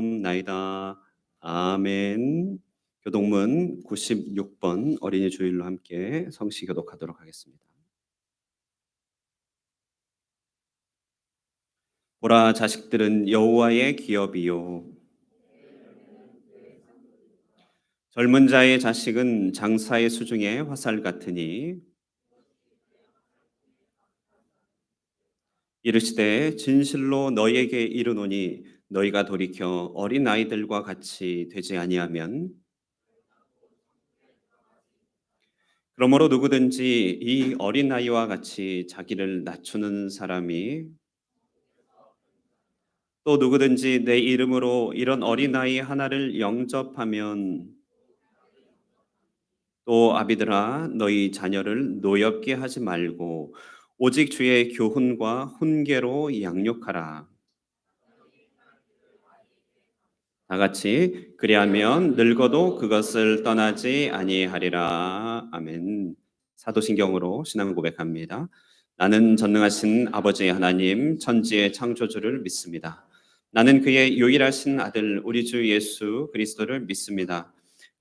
기도하옵나이다. 아멘. 교동문 96번 어린이 주일로 함께 성시 교독하도록 하겠습니다. 보라, 자식들은 여호와의 기업이요 젊은 자의 자식은 장사의 수중에 화살 같으니 이르시되 진실로 너희에게 이르노니 너희가 돌이켜 어린 아이들과 같이 되지 아니하면 그러므로 누구든지 이 어린 아이와 같이 자기를 낮추는 사람이 또 누구든지 내 이름으로 이런 어린 아이 하나를 영접하면 또 아비들아 너희 자녀를 노엽게 하지 말고 오직 주의 교훈과 훈계로 양육하라. 다 같이 그리하면 늙어도 그것을 떠나지 아니하리라. 아멘. 사도신경으로 신앙 고백합니다. 나는 전능하신 아버지 하나님 천지의 창조주를 믿습니다. 나는 그의 유일하신 아들 우리 주 예수 그리스도를 믿습니다.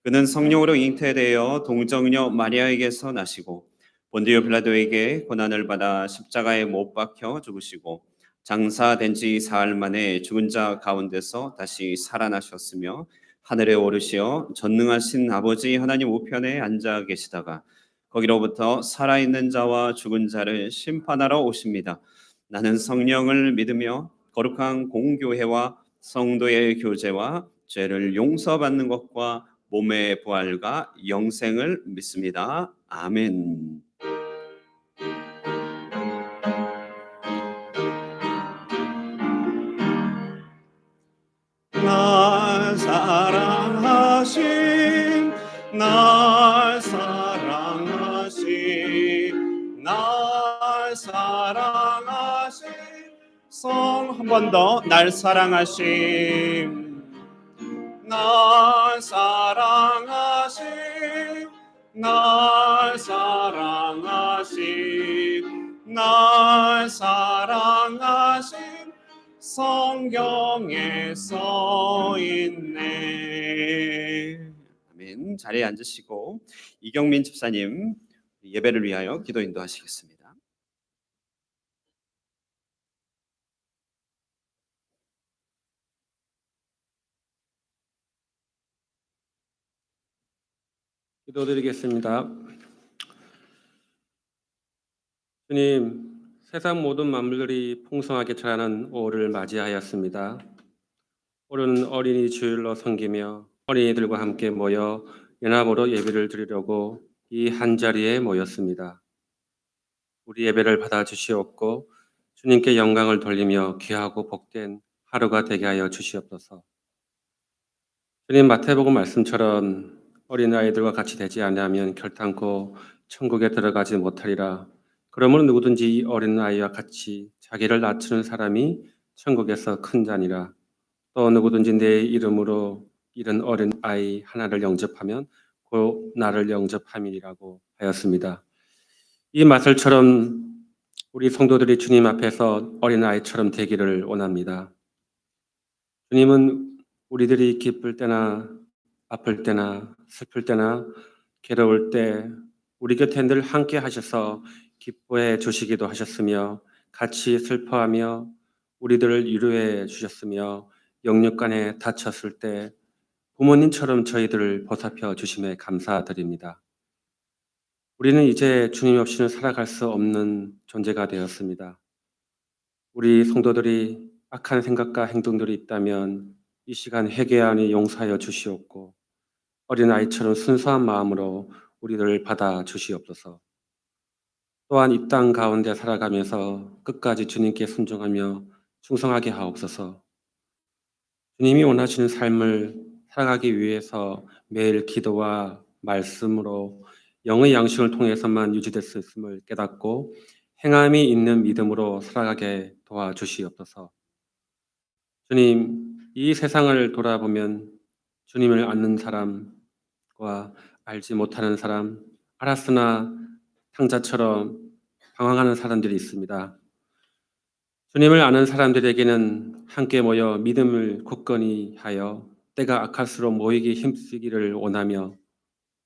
그는 성령으로 잉태되어 동정녀 마리아에게서 나시고 본디오 빌라도에게 고난을 받아 십자가에 못 박혀 죽으시고 장사된 지 사흘 만에 죽은 자 가운데서 다시 살아나셨으며 하늘에 오르시어 전능하신 아버지 하나님 우편에 앉아 계시다가 거기로부터 살아있는 자와 죽은 자를 심판하러 오십니다. 나는 성령을 믿으며 거룩한 공교회와 성도의 교제와 죄를 용서받는 것과 몸의 부활과 영생을 믿습니다. 아멘. 날 사랑하신 날 사랑하신 날 사랑하신 성 한 번 더 날 사랑하신 날 사랑하신 날 사랑하신 날 사랑하신 성경에 써 있네. 아멘. 자리에 앉으시고 이경민 집사님 예배를 위하여 기도 인도하시겠습니다. 기도드리겠습니다. 주님, 세상 모든 만물들이 풍성하게 자라는 5월을 맞이하였습니다. 오늘은 어린이 주일로 섬기며 어린이들과 함께 모여 연합으로 예배를 드리려고 이 한자리에 모였습니다. 우리 예배를 받아주시옵고 주님께 영광을 돌리며 귀하고 복된 하루가 되게 하여 주시옵소서. 주님, 마태복음 말씀처럼 어린아이들과 같이 되지 아니하면 결단코 천국에 들어가지 못하리라. 그러므로 누구든지 이 어린아이와 같이 자기를 낮추는 사람이 천국에서 큰 자니라. 또 누구든지 내 이름으로 이런 어린아이 하나를 영접하면 곧 나를 영접함이라고 하였습니다. 이 말씀처럼 우리 성도들이 주님 앞에서 어린아이처럼 되기를 원합니다. 주님은 우리들이 기쁠 때나 아플 때나 슬플 때나 괴로울 때 우리 곁에 늘 함께 하셔서 기뻐해 주시기도 하셨으며 같이 슬퍼하며 우리들을 위로해 주셨으며 영육간에 다쳤을 때 부모님처럼 저희들을 보살펴 주심에 감사드립니다. 우리는 이제 주님 없이는 살아갈 수 없는 존재가 되었습니다. 우리 성도들이 악한 생각과 행동들이 있다면 이 시간 회개하니 용서하여 주시옵고 어린아이처럼 순수한 마음으로 우리를 받아 주시옵소서. 또한 이 땅 가운데 살아가면서 끝까지 주님께 순종하며 충성하게 하옵소서. 주님이 원하시는 삶을 살아가기 위해서 매일 기도와 말씀으로 영의 양식을 통해서만 유지될 수 있음을 깨닫고 행함이 있는 믿음으로 살아가게 도와주시옵소서. 주님, 이 세상을 돌아보면 주님을 아는 사람과 알지 못하는 사람, 알았으나 탕자처럼 방황하는 사람들이 있습니다. 주님을 아는 사람들에게는 함께 모여 믿음을 굳건히 하여 때가 악할수록 모이기 힘쓰기를 원하며,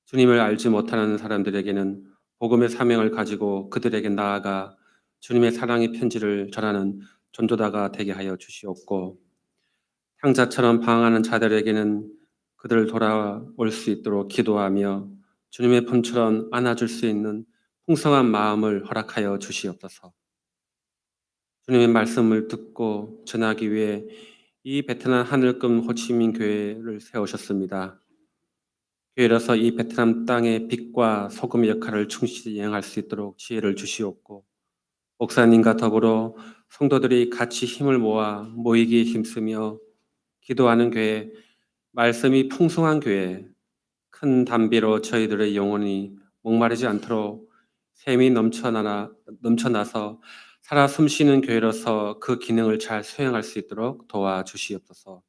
주님을 알지 못하는 사람들에게는 복음의 사명을 가지고 그들에게 나아가 주님의 사랑의 편지를 전하는 전도자가 되게 하여 주시옵고, 향자처럼 방황하는 자들에게는 그들을 돌아올 수 있도록 기도하며 주님의 품처럼 안아줄 수 있는 풍성한 마음을 허락하여 주시옵소서. 주님의 말씀을 듣고 전하기 위해 이 베트남 하늘금 호치민 교회를 세우셨습니다. 교회로서 이 베트남 땅의 빛과 소금의 역할을 충실히 이행할 수 있도록 지혜를 주시옵고, 목사님과 더불어 성도들이 같이 힘을 모아 모이기에 힘쓰며 기도하는 교회, 말씀이 풍성한 교회, 큰 담비로 저희들의 영혼이 목마르지 않도록 샘이 넘쳐나서 살아 숨쉬는 교회로서 그 기능을 잘 수행할 수 있도록 도와주시옵소서.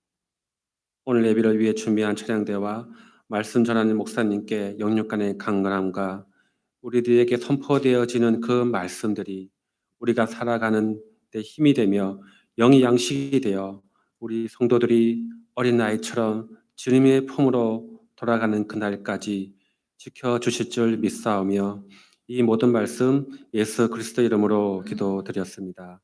오늘 예비를 위해 준비한 찬양대와 말씀 전하는 목사님께 영육간의 강건함과 우리들에게 선포되어지는 그 말씀들이 우리가 살아가는 데 힘이 되며 영이 양식이 되어 우리 성도들이 어린아이처럼 주님의 품으로 돌아가는 그날까지 지켜주실 줄 믿사오며, 이 모든 말씀 예수 그리스도 이름으로 기도드렸습니다.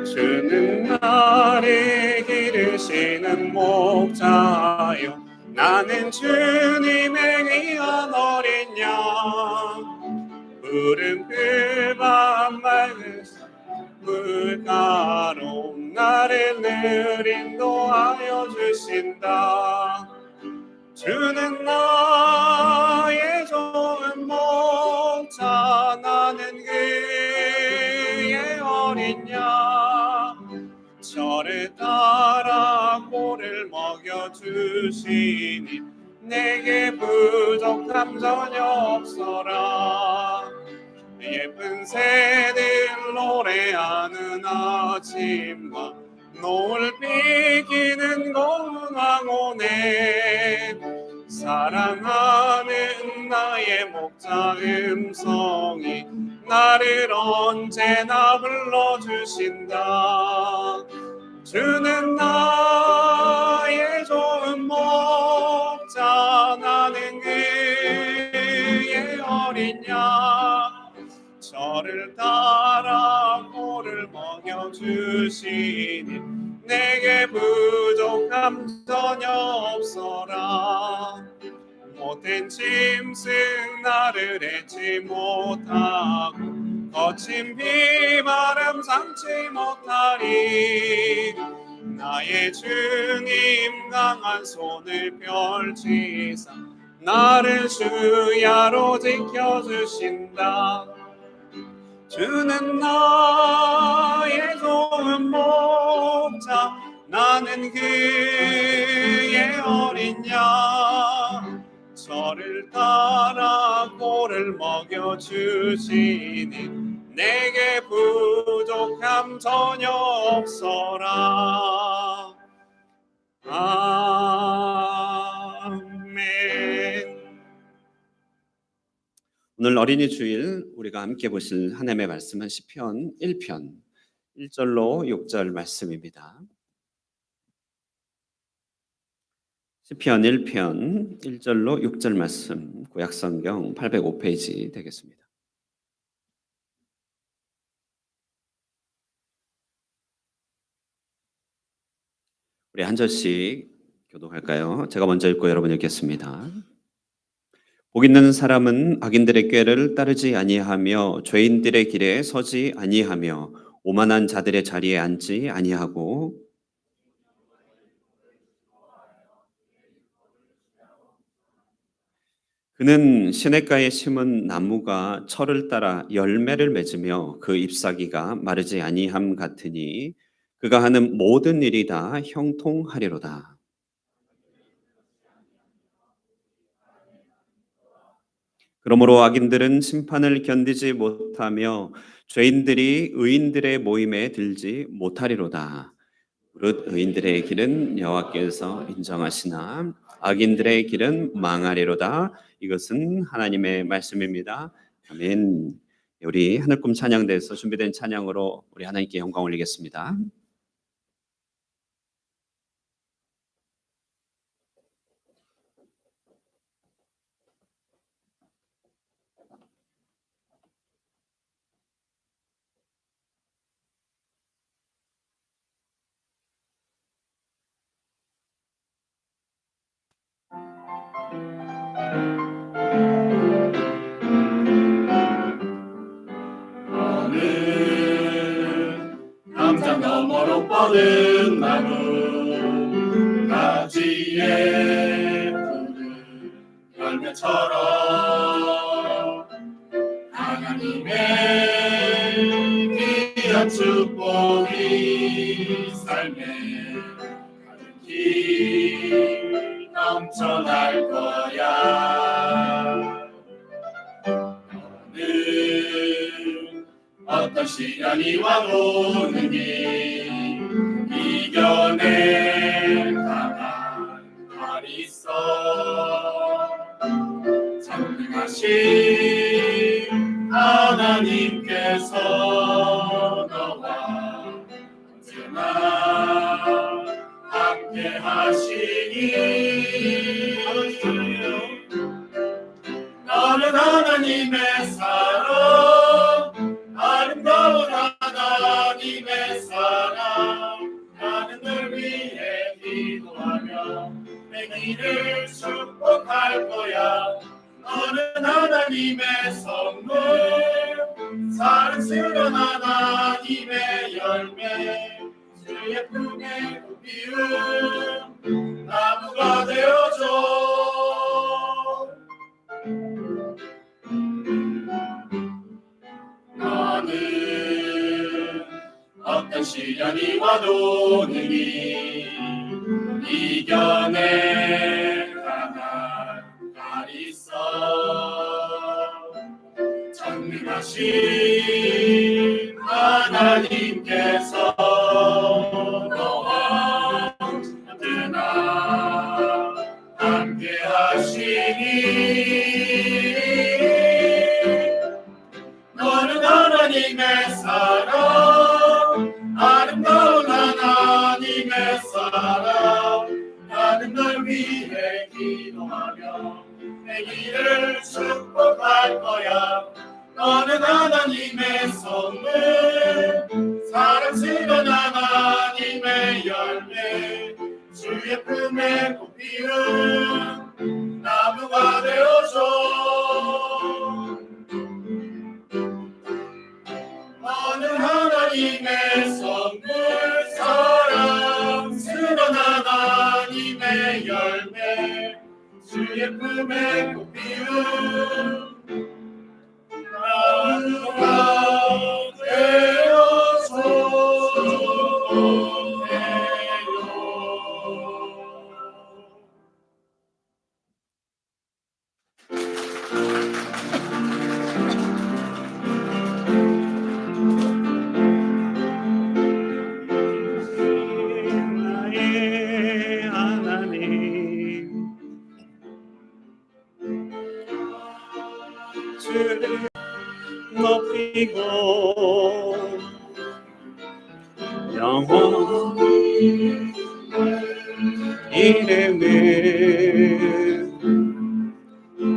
주는 나를 기르시는 목자요, 나는 주님의 귀한 어린 양. 푸른 풀밭 맑은 물가로 나를 늘 인도하여 주신다. 주는 나의 좋은 목자, 나는 그의 어린 양. 저를 따라 꼴을 먹여주시니 내게 부족함 전혀 없어라. 예쁜 새들 노래하는 아침과 노을 비기는 고운 황혼에 사랑하는 나의 목자 음성이 나를 언제나 불러주신다. 주는 나의 좋은 목자, 나는 그의 어린 양. 저를 따라 꼴을 먹여주시니 내게 부족함 전혀 없어라. 못된 짐승 나를 해치 못하고 거친 비바람 삼지 못하리. 나의 주님 강한 손을 펼치사 나를 주야로 지켜주신다. 주는 나의 좋은 목자, 나는 그의 어린 양. 저를 따라 꼴을 먹여주시니 내게 부족함 전혀 없어라. 아멘. 오늘 어린이 주일 우리가 함께 보실 하나님의 말씀은 시편 1편 1절로 6절 말씀입니다. 시편 1편 1절로 6절 말씀, 구약성경 805페이지 되겠습니다. 우리 한 절씩 교독할까요? 제가 먼저 읽고 여러분 읽겠습니다. 복 있는 사람은 악인들의 꾀를 따르지 아니하며 죄인들의 길에 서지 아니하며 오만한 자들의 자리에 앉지 아니하고 그는 시냇가에 심은 나무가 철을 따라 열매를 맺으며 그 잎사귀가 마르지 아니함 같으니 그가 하는 모든 일이 다 형통하리로다. 그러므로 악인들은 심판을 견디지 못하며 죄인들이 의인들의 모임에 들지 못하리로다. 무릇 의인들의 길은 여호와께서 인정하시나 악인들의 길은 망하리로다. 이것은 하나님의 말씀입니다. 아멘. 우리 하늘꿈 찬양대에서 준비된 찬양으로 우리 하나님께 영광 올리겠습니다. 담장 너머로 뻗은 나무 가지에 푸른 열매처럼 하나님의 귀한 축복이 삶에 가득히 넘쳐날 거야. 너는 어떤 시련이 와오느니 이겨낼 강한 팔이 있어. 전능하신 하나님께서 너와 언제나 함께 하시니 너는 하나님의 사랑, 아름다운 하나님의 사랑. 나는 널 위해 기도하며 내 길을 축복할 거야. 너는 하나님의 선물, 사랑스러운 하나님의 열매, 주의 품에 피운 나무가 되어줘. 너는 어떤 시련이 와도 능히 이겨낼 강한 팔이 있어. 전능하신 하나님께서 너와 언제나 함께 하시니 너는 하나님의 사랑, 아름다운 하나님의 사랑. 나는 널 위해 기도하며 내 길을 축복할 거야. 너는 하나님의 선물, 사랑스러운 하나님의 열매, 주의 품에 꽃 피운 나무가 되어줘. 너는 하나님의 선물, 사랑스러운 하나님의 열매, 주의 품에 꽃 피운 나무가 되어주세요. 나의 하나님 주를 높이고 영원히 이름을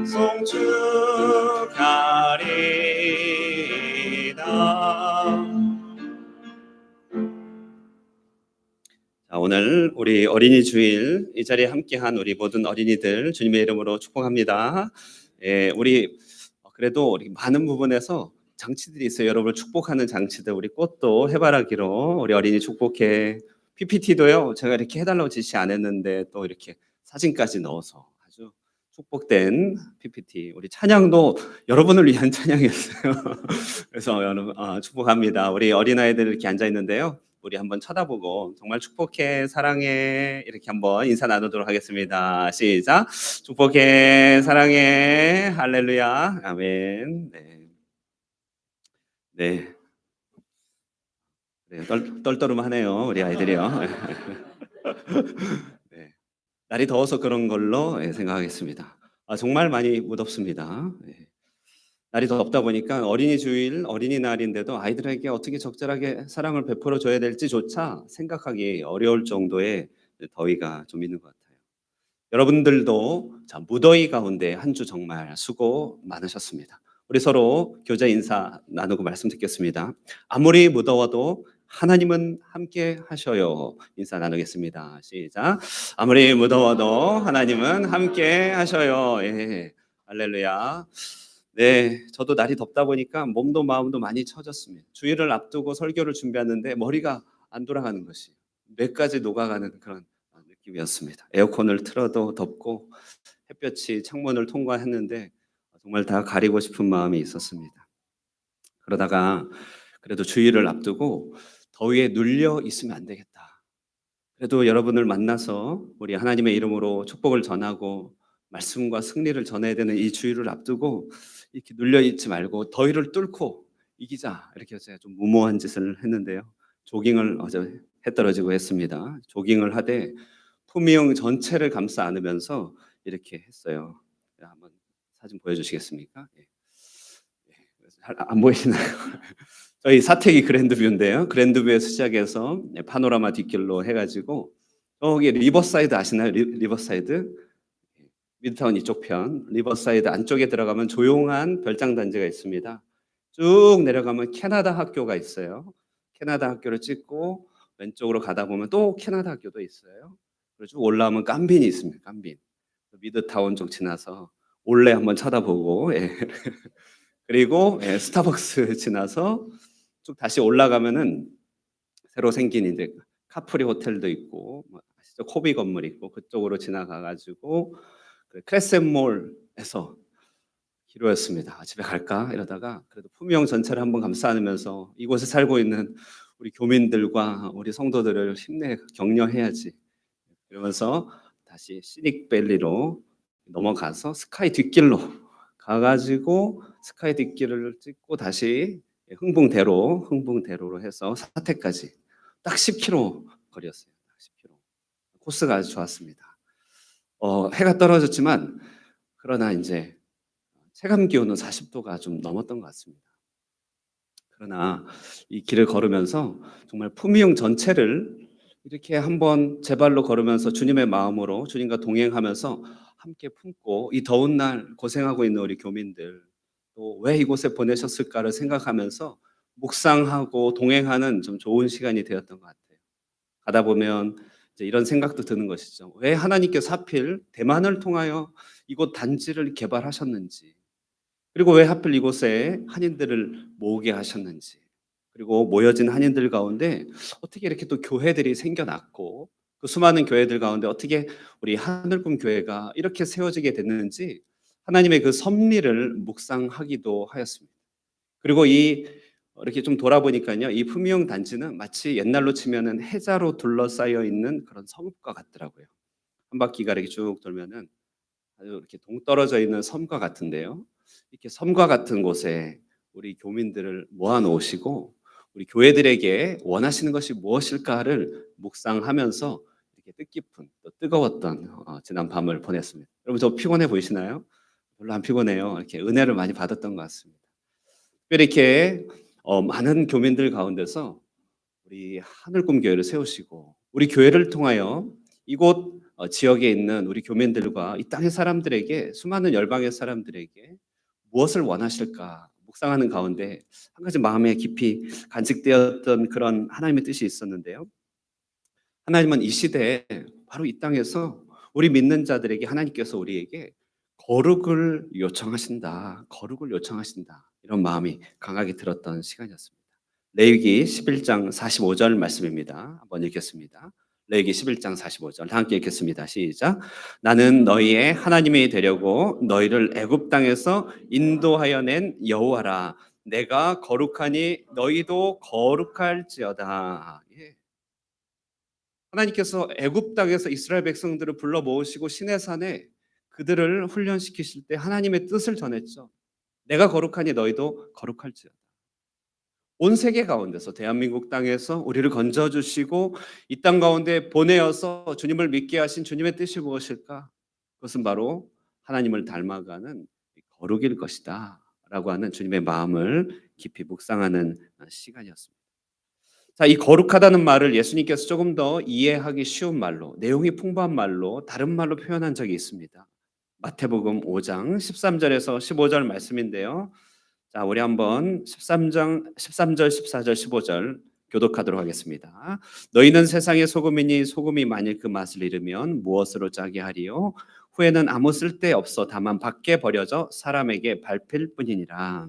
송축하리다. 자, 오늘 우리 어린이 주일 이 자리에 함께한 우리 모든 어린이들 주님의 이름으로 축복합니다. 예, 우리 그래도 우리 많은 부분에서 장치들이 있어요. 여러분을 축복하는 장치들 우리 꽃도 해바라기로 우리 어린이 축복해. PPT도요. 제가 이렇게 해달라고 지시 안 했는데 또 이렇게 사진까지 넣어서 아주 축복된 PPT, 우리 찬양도 여러분을 위한 찬양이었어요. 그래서 여러분 축복합니다. 우리 어린아이들 이렇게 앉아 있는데요. 우리 한번 쳐다보고 정말 축복해, 사랑해 이렇게 한번 인사 나누도록 하겠습니다. 시작. 축복해, 사랑해, 할렐루야, 아멘. 네, 네, 네, 떨떠름하네요, 우리 아이들이요. 네, 날이 더워서 그런 걸로 생각하겠습니다. 정말 많이 무덥습니다. 네. 날이 덥다 보니까 어린이 주일, 어린이날인데도 아이들에게 어떻게 적절하게 사랑을 베풀어 줘야 될지조차 생각하기 어려울 정도의 더위가 좀 있는 것 같아요. 여러분들도 자, 무더위 가운데 한 주 정말 수고 많으셨습니다. 우리 서로 교제 인사 나누고 말씀 듣겠습니다. 아무리 무더워도 하나님은 함께 하셔요. 인사 나누겠습니다. 시작. 아무리 무더워도 하나님은 함께 하셔요. 예. 할렐루야. 네, 저도 날이 덥다 보니까 몸도 마음도 많이 처졌습니다. 주일을 앞두고 설교를 준비하는데 머리가 안 돌아가는 것이, 뇌까지 녹아가는 그런 느낌이었습니다. 에어컨을 틀어도 덥고 햇볕이 창문을 통과했는데 정말 다 가리고 싶은 마음이 있었습니다. 그러다가 그래도 주일을 앞두고 더위에 눌려 있으면 안 되겠다. 그래도 여러분을 만나서 우리 하나님의 이름으로 축복을 전하고 말씀과 승리를 전해야 되는 이 주일을 앞두고 이렇게 눌려 있지 말고 더위를 뚫고 이기자, 이렇게 제가 좀 무모한 짓을 했는데요. 조깅을 어제 해 떨어지고 했습니다. 조깅을 하되 품위형 전체를 감싸 안으면서 이렇게 했어요. 한번 사진 보여주시겠습니까? 예. 잘 안 보이시나요? 저희 사택이 그랜드뷰인데요. 그랜드뷰에서 시작해서 파노라마 뒷길로 해가지고 저기 리버사이드 아시나요? 리버사이드? 미드타운 이쪽 편, 리버사이드 안쪽에 들어가면 조용한 별장 단지가 있습니다. 쭉 내려가면 캐나다 학교가 있어요. 캐나다 학교를 찍고 왼쪽으로 가다 보면 또 캐나다 학교도 있어요. 그리고 쭉 올라오면 깜빈이 있습니다. 깜빈. 미드타운 쪽 지나서 올레 한번 쳐다보고, 예. 그리고 스타벅스 지나서 쭉 다시 올라가면은 새로 생긴 이제 카프리 호텔도 있고, 아시죠? 코비 건물 있고, 그쪽으로 지나가가지고 크레센몰에서 기로였습니다. 집에 갈까 이러다가 그래도 품위형 전체를 한번 감싸 안으면서 이곳에 살고 있는 우리 교민들과 우리 성도들을 힘내 격려해야지, 이러면서 다시 시닉밸리로 넘어가서 스카이 뒷길로 가가지고 스카이 뒷길을 찍고 다시 흥붕대로로 해서 사택까지 딱 10km 거리였어요. 10km. 코스가 아주 좋았습니다. 해가 떨어졌지만 그러나 이제 체감 기온은 40도가 좀 넘었던 것 같습니다. 그러나 이 길을 걸으면서 정말 품위형 전체를 이렇게 한번 제 발로 걸으면서 주님의 마음으로 주님과 동행하면서 함께 품고 이 더운 날 고생하고 있는 우리 교민들 또 왜 이곳에 보내셨을까를 생각하면서 묵상하고 동행하는 좀 좋은 시간이 되었던 것 같아요. 가다 보면 이제 이런 생각도 드는 것이죠. 왜 하나님께서 하필 대만을 통하여 이곳 단지를 개발하셨는지, 그리고 왜 하필 이곳에 한인들을 모으게 하셨는지, 그리고 모여진 한인들 가운데 어떻게 이렇게 또 교회들이 생겨났고 그 수많은 교회들 가운데 어떻게 우리 하늘꿈 교회가 이렇게 세워지게 됐는지 하나님의 그 섭리를 묵상하기도 하였습니다. 그리고 이렇게 좀 돌아보니까요, 이 품위형 단지는 마치 옛날로 치면은 해자로 둘러싸여 있는 그런 섬과 같더라고요. 한 바퀴가 이렇게 쭉 돌면은 아주 이렇게 동떨어져 있는 섬과 같은데요. 이렇게 섬과 같은 곳에 우리 교민들을 모아놓으시고 우리 교회들에게 원하시는 것이 무엇일까를 묵상하면서 이렇게 뜻깊은 또 뜨거웠던 지난 밤을 보냈습니다. 여러분 저 피곤해 보이시나요? 별로 안 피곤해요. 이렇게 은혜를 많이 받았던 것 같습니다. 이렇게 많은 교민들 가운데서 우리 하늘꿈 교회를 세우시고 우리 교회를 통하여 이곳 지역에 있는 우리 교민들과 이 땅의 사람들에게, 수많은 열방의 사람들에게 무엇을 원하실까 묵상하는 가운데 한 가지 마음에 깊이 간직되었던 그런 하나님의 뜻이 있었는데요. 하나님은 이 시대에 바로 이 땅에서 우리 믿는 자들에게 하나님께서 우리에게 거룩을 요청하신다. 거룩을 요청하신다. 이런 마음이 강하게 들었던 시간이었습니다. 레위기 11장 45절 말씀입니다. 한번 읽겠습니다. 레위기 11장 45절 다 함께 읽겠습니다. 시작. 나는 너희의 하나님이 되려고 너희를 애굽 땅에서 인도하여 낸 여호와라. 내가 거룩하니 너희도 거룩할지어다. 예. 하나님께서 애굽 땅에서 이스라엘 백성들을 불러 모으시고 시내산에 그들을 훈련시키실 때 하나님의 뜻을 전했죠. 내가 거룩하니 너희도 거룩할지어다. 온 세계 가운데서 대한민국 땅에서 우리를 건져주시고 이 땅 가운데 보내어서 주님을 믿게 하신 주님의 뜻이 무엇일까? 그것은 바로 하나님을 닮아가는 거룩일 것이다 라고 하는 주님의 마음을 깊이 묵상하는 시간이었습니다. 자, 이 거룩하다는 말을 예수님께서 조금 더 이해하기 쉬운 말로, 내용이 풍부한 말로, 다른 말로 표현한 적이 있습니다. 마태복음 5장 13절에서 15절 말씀인데요. 자, 우리 한번 13절, 14절, 15절 교독하도록 하겠습니다. 너희는 세상의 소금이니 소금이 만일 그 맛을 잃으면 무엇으로 짜게 하리요? 후에는 아무 쓸데 없어 다만 밖에 버려져 사람에게 밟힐 뿐이니라.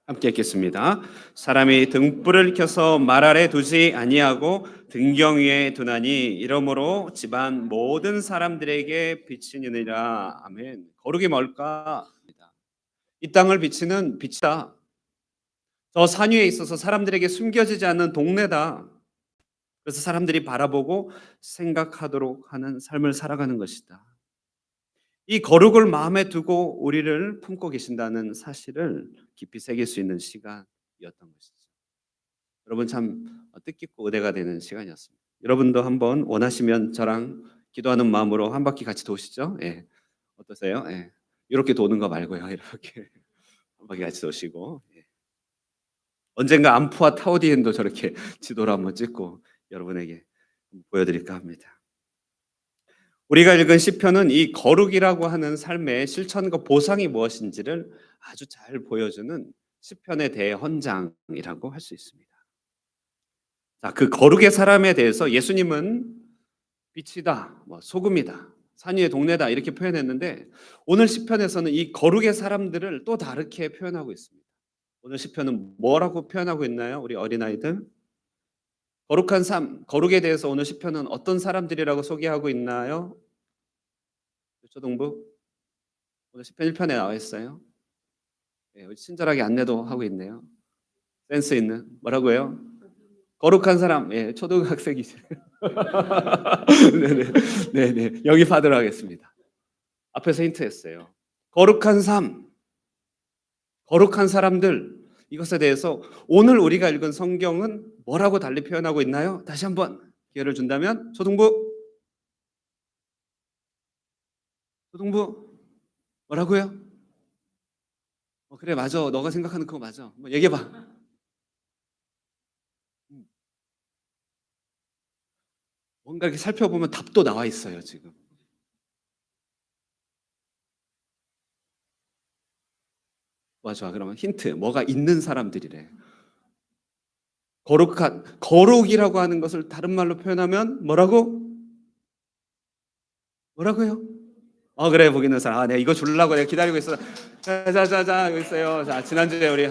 함께 읽겠습니다. 사람이 등불을 켜서 말 아래 두지 아니하고 등경 위에 두나니 이러므로 집안 모든 사람들에게 비치느니라. 아멘. 거룩이 뭘까? 이 땅을 비치는 빛이다. 저 산 위에 있어서 사람들에게 숨겨지지 않는 동네다. 그래서 사람들이 바라보고 생각하도록 하는 삶을 살아가는 것이다. 이 거룩을 마음에 두고 우리를 품고 계신다는 사실을 깊이 새길 수 있는 시간이었던 것이죠. 여러분 참 뜻깊고 은혜가 되는 시간이었습니다. 여러분도 한번 원하시면 저랑 기도하는 마음으로 한 바퀴 같이 도시죠. 예. 어떠세요? 예. 이렇게 도는 거 말고요. 이렇게 한 바퀴 같이 도시고. 예. 언젠가 암프와 타우디엔도 저렇게 지도를 한번 찍고 여러분에게 보여드릴까 합니다. 우리가 읽은 시편은 이 거룩이라고 하는 삶의 실천과 보상이 무엇인지를 아주 잘 보여주는 시편의 대헌장이라고 할 수 있습니다. 자, 그 거룩의 사람에 대해서 예수님은 빛이다, 소금이다, 산 위의 동네다 이렇게 표현했는데 오늘 시편에서는 이 거룩의 사람들을 또 다르게 표현하고 있습니다. 오늘 시편은 뭐라고 표현하고 있나요? 우리 어린아이들? 거룩한 삶, 거룩에 대해서 오늘 시편은 어떤 사람들이라고 소개하고 있나요? 초등부 오늘 시편 1편에 나와 있어요. 네, 친절하게 안내도 하고 있네요. 센스 있는 뭐라고요? 거룩한 사람. 예, 초등학생이시네요. 네네 영입하도록 하겠습니다. 앞에서 힌트했어요. 거룩한 삶, 거룩한 사람들 이것에 대해서 오늘 우리가 읽은 성경은 뭐라고 달리 표현하고 있나요? 다시 한번 기회를 준다면 초등부 뭐라고요? 그래 맞아. 너가 생각하는 그거 맞아. 뭐 얘기해봐. 뭔가 이렇게 살펴보면 답도 나와 있어요 지금. 좋아. 그러면 힌트. 뭐가 있는 사람들이래. 거룩이라고 하는 것을 다른 말로 표현하면 뭐라고요? 그래 보기 있는 사람. 내가 이거 주려고 내가 기다리고 있어. 자 여기 있어요. 자 지난주에 우리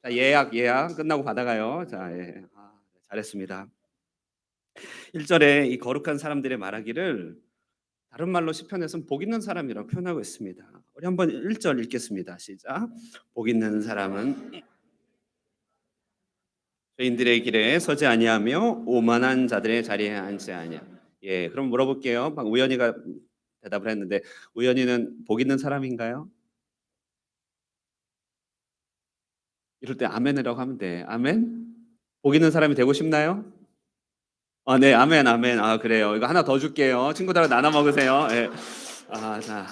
자, 예약 끝나고 받아가요. 자 예. 잘했습니다. 1절에 이 거룩한 사람들의 말하기를 다른 말로 시편에서는 복 있는 사람이라고 표현하고 있습니다. 우리 한번 1절 읽겠습니다. 시작. 복 있는 사람은 죄인들의 길에 서지 아니하며 오만한 자들의 자리에 앉지 아니하며. 예, 그럼 물어볼게요. 방 우연이가 대답을 했는데 우연이는 복 있는 사람인가요? 이럴 때 아멘이라고 하면 돼. 아멘? 복 있는 사람이 되고 싶나요? 네, 아멘. 그래요. 이거 하나 더 줄게요. 친구들하고 나눠 먹으세요. 예. 자,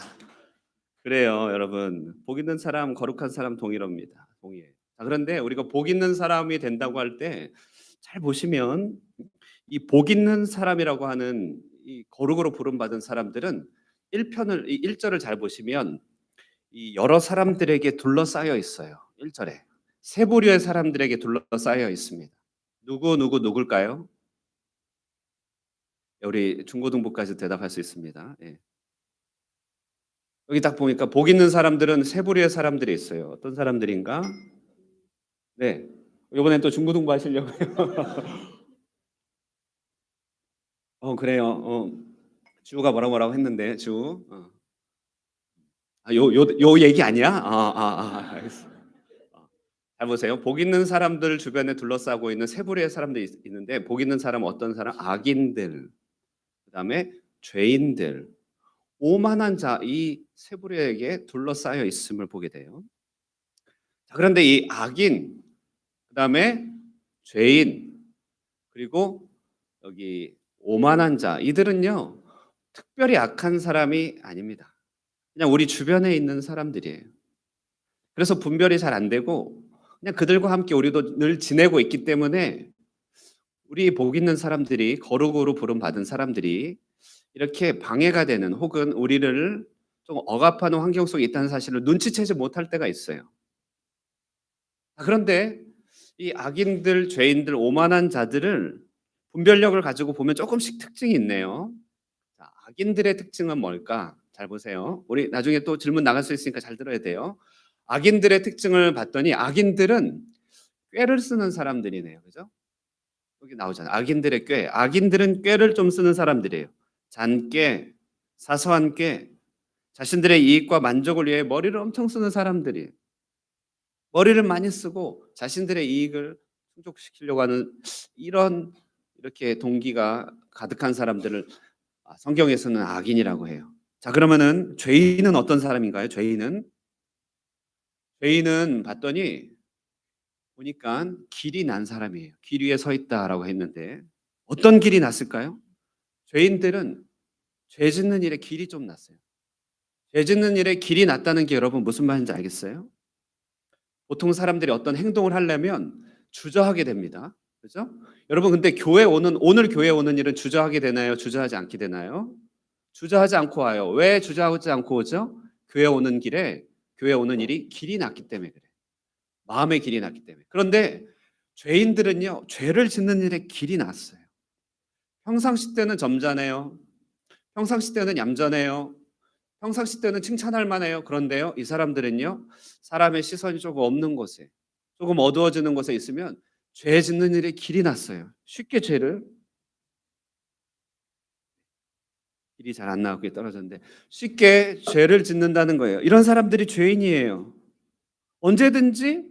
그래요, 여러분. 복 있는 사람, 거룩한 사람 동일합니다. 동의해요. 자, 그런데 우리가 복 있는 사람이 된다고 할 때 잘 보시면 이 복 있는 사람이라고 하는 이 거룩으로 부름받은 사람들은 1절을 잘 보시면 이 여러 사람들에게 둘러싸여 있어요. 1절에 세 부류의 사람들에게 둘러싸여 있습니다. 누굴까요? 우리 중고등부까지 대답할 수 있습니다. 예. 여기 딱 보니까 복 있는 사람들은 세 부류의 사람들이 있어요. 어떤 사람들인가? 네. 이번엔 또 중고등부 하시려고요? 그래요. 주가 뭐라고 했는데 주. 요 얘기 아니야? 알겠어. 잘 보세요. 복 있는 사람들 주변에 둘러싸고 있는 세 부류의 사람들이 있는데, 복 있는 사람은 어떤 사람? 악인들, 그다음에 죄인들, 오만한 자, 이 세 부류에게 둘러싸여 있음을 보게 돼요. 자, 그런데 이 악인, 그다음에 죄인, 그리고 여기 오만한 자, 이들은요 특별히 악한 사람이 아닙니다. 그냥 우리 주변에 있는 사람들이에요. 그래서 분별이 잘 안 되고 그냥 그들과 함께 우리도 늘 지내고 있기 때문에, 우리 복 있는 사람들이, 거룩으로 부름 받은 사람들이 이렇게 방해가 되는, 혹은 우리를 좀 억압하는 환경 속에 있다는 사실을 눈치채지 못할 때가 있어요. 그런데 이 악인들, 죄인들, 오만한 자들을 분별력을 가지고 보면 조금씩 특징이 있네요. 자, 악인들의 특징은 뭘까? 잘 보세요. 우리 나중에 또 질문 나갈 수 있으니까 잘 들어야 돼요. 악인들의 특징을 봤더니, 악인들은 꾀를 쓰는 사람들이네요. 그죠? 여기 나오잖아요. 악인들의 꾀. 악인들은 꾀를 좀 쓰는 사람들이에요. 잔꾀, 사소한 꾀, 자신들의 이익과 만족을 위해 머리를 엄청 쓰는 사람들이에요. 머리를 많이 쓰고 자신들의 이익을 충족시키려고 하는, 이렇게 동기가 가득한 사람들을 성경에서는 악인이라고 해요. 자, 그러면은 죄인은 어떤 사람인가요? 죄인은 봤더니 보니까 길이 난 사람이에요. 길 위에 서 있다라고 했는데, 어떤 길이 났을까요? 죄인들은 죄 짓는 일에 길이 좀 났어요. 죄 짓는 일에 길이 났다는 게 여러분 무슨 말인지 알겠어요? 보통 사람들이 어떤 행동을 하려면 주저하게 됩니다. 그죠? 여러분, 근데 오늘 교회 오는 일은 주저하게 되나요? 주저하지 않게 되나요? 주저하지 않고 와요. 왜 주저하지 않고 오죠? 교회 오는 일이 길이 났기 때문에 그래요. 마음의 길이 났기 때문에. 그런데 죄인들은요, 죄를 짓는 일에 길이 났어요. 평상시 때는 점잖아요. 평상시 때는 얌전해요. 평상시 때는 칭찬할 만해요. 그런데요, 이 사람들은요, 사람의 시선이 조금 없는 곳에, 조금 어두워지는 곳에 있으면 죄 짓는 일에 길이 났어요. 쉽게 길이 잘 안 나오게 떨어졌는데, 쉽게 죄를 짓는다는 거예요. 이런 사람들이 죄인이에요. 언제든지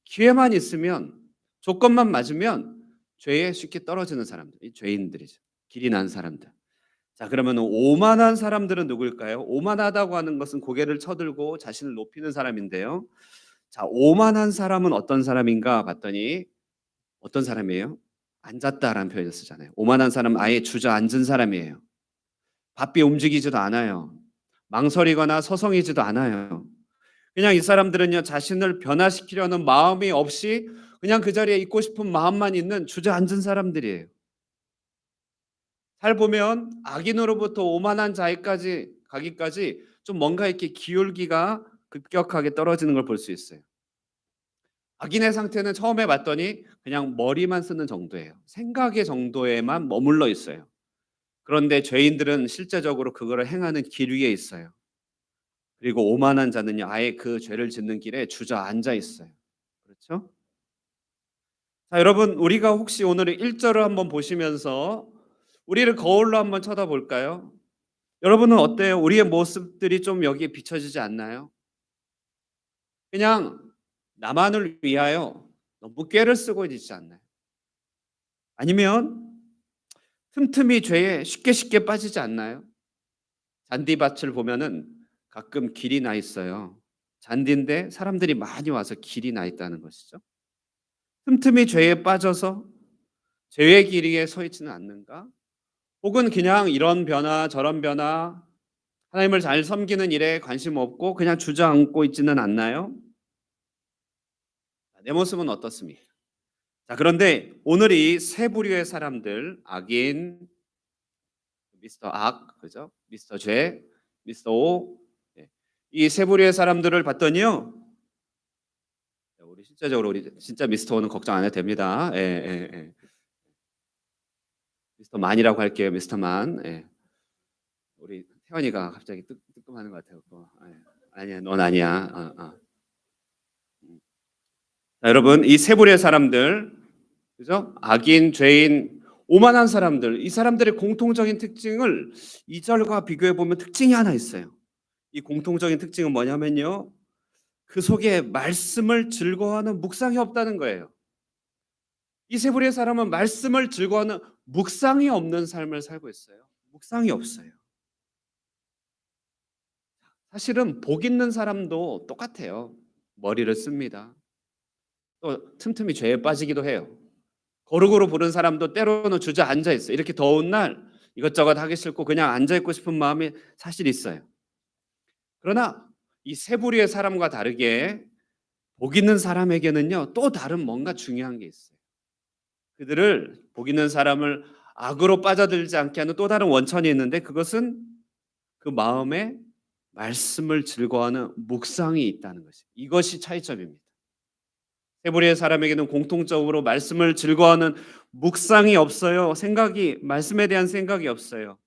기회만 있으면, 조건만 맞으면 죄에 쉽게 떨어지는 사람들, 이 죄인들이죠. 길이 난 사람들. 자, 그러면 오만한 사람들은 누구일까요? 오만하다고 하는 것은 고개를 쳐들고 자신을 높이는 사람인데요. 자, 오만한 사람은 어떤 사람인가 봤더니, 어떤 사람이에요? 앉았다라는 표현을 쓰잖아요. 오만한 사람은 아예 주저앉은 사람이에요. 바삐 움직이지도 않아요. 망설이거나 서성이지도 않아요. 그냥 이 사람들은요, 자신을 변화시키려는 마음이 없이 그냥 그 자리에 있고 싶은 마음만 있는 주저앉은 사람들이에요. 잘 보면 악인으로부터 오만한 자에까지 가기까지 좀 뭔가 이렇게 기울기가 급격하게 떨어지는 걸 볼 수 있어요. 악인의 상태는 처음에 봤더니 그냥 머리만 쓰는 정도예요. 생각의 정도에만 머물러 있어요. 그런데 죄인들은 실제적으로 그거를 행하는 길 위에 있어요. 그리고 오만한 자는요, 아예 그 죄를 짓는 길에 주저앉아 있어요. 그렇죠? 자, 여러분, 우리가 혹시 오늘 1절을 한번 보시면서 우리를 거울로 한번 쳐다볼까요? 여러분은 어때요? 우리의 모습들이 좀 여기에 비춰지지 않나요? 그냥 나만을 위하여 너무 꾀를 쓰고 있지 않나요? 아니면 틈틈이 죄에 쉽게 빠지지 않나요? 잔디밭을 보면은 가끔 길이 나 있어요. 잔디인데 사람들이 많이 와서 길이 나 있다는 것이죠. 틈틈이 죄에 빠져서 죄의 길 위에 서 있지는 않는가? 혹은 그냥 이런 변화 저런 변화, 하나님을 잘 섬기는 일에 관심 없고 그냥 주저앉고 있지는 않나요? 내 모습은 어떻습니까? 자, 그런데 오늘 이 세 부류의 사람들, 악인, 미스터 악, 그죠? 미스터 죄, 미스터 오, 이 세 부류의 사람들을 봤더니요, 우리 실제적으로 우리 진짜 미스터 오는 걱정 안 해도 됩니다. 미스터 만이라고 할게요. 미스터 만. 우리 태원이가 갑자기 뜨끔하는 것 같아요. 아니야, 넌 아니야. 자, 여러분, 이 세 부류의 사람들, 그죠? 악인, 죄인, 오만한 사람들, 이 사람들의 공통적인 특징을 2절과 비교해 보면 특징이 하나 있어요. 이 공통적인 특징은 뭐냐면요, 그 속에 말씀을 즐거워하는 묵상이 없다는 거예요. 이 세 부류의 사람은 말씀을 즐거워하는 묵상이 없는 삶을 살고 있어요. 묵상이 없어요. 사실은 복 있는 사람도 똑같아요. 머리를 씁니다. 또 틈틈이 죄에 빠지기도 해요. 거룩으로 부른 사람도 때로는 주저앉아 있어요. 이렇게 더운 날 이것저것 하기 싫고 그냥 앉아있고 싶은 마음이 사실 있어요. 그러나 이 세 부류의 사람과 다르게 복 있는 사람에게는요, 또 다른 뭔가 중요한 게 있어요. 그들을, 복 있는 사람을 악으로 빠져들지 않게 하는 또 다른 원천이 있는데, 그것은 그 마음에 말씀을 즐거워하는 묵상이 있다는 것이, 이것이 차이점입니다. 세 부류의 사람에게는 공통적으로 말씀을 즐거워하는 묵상이 없어요. 말씀에 대한 생각이 없어요.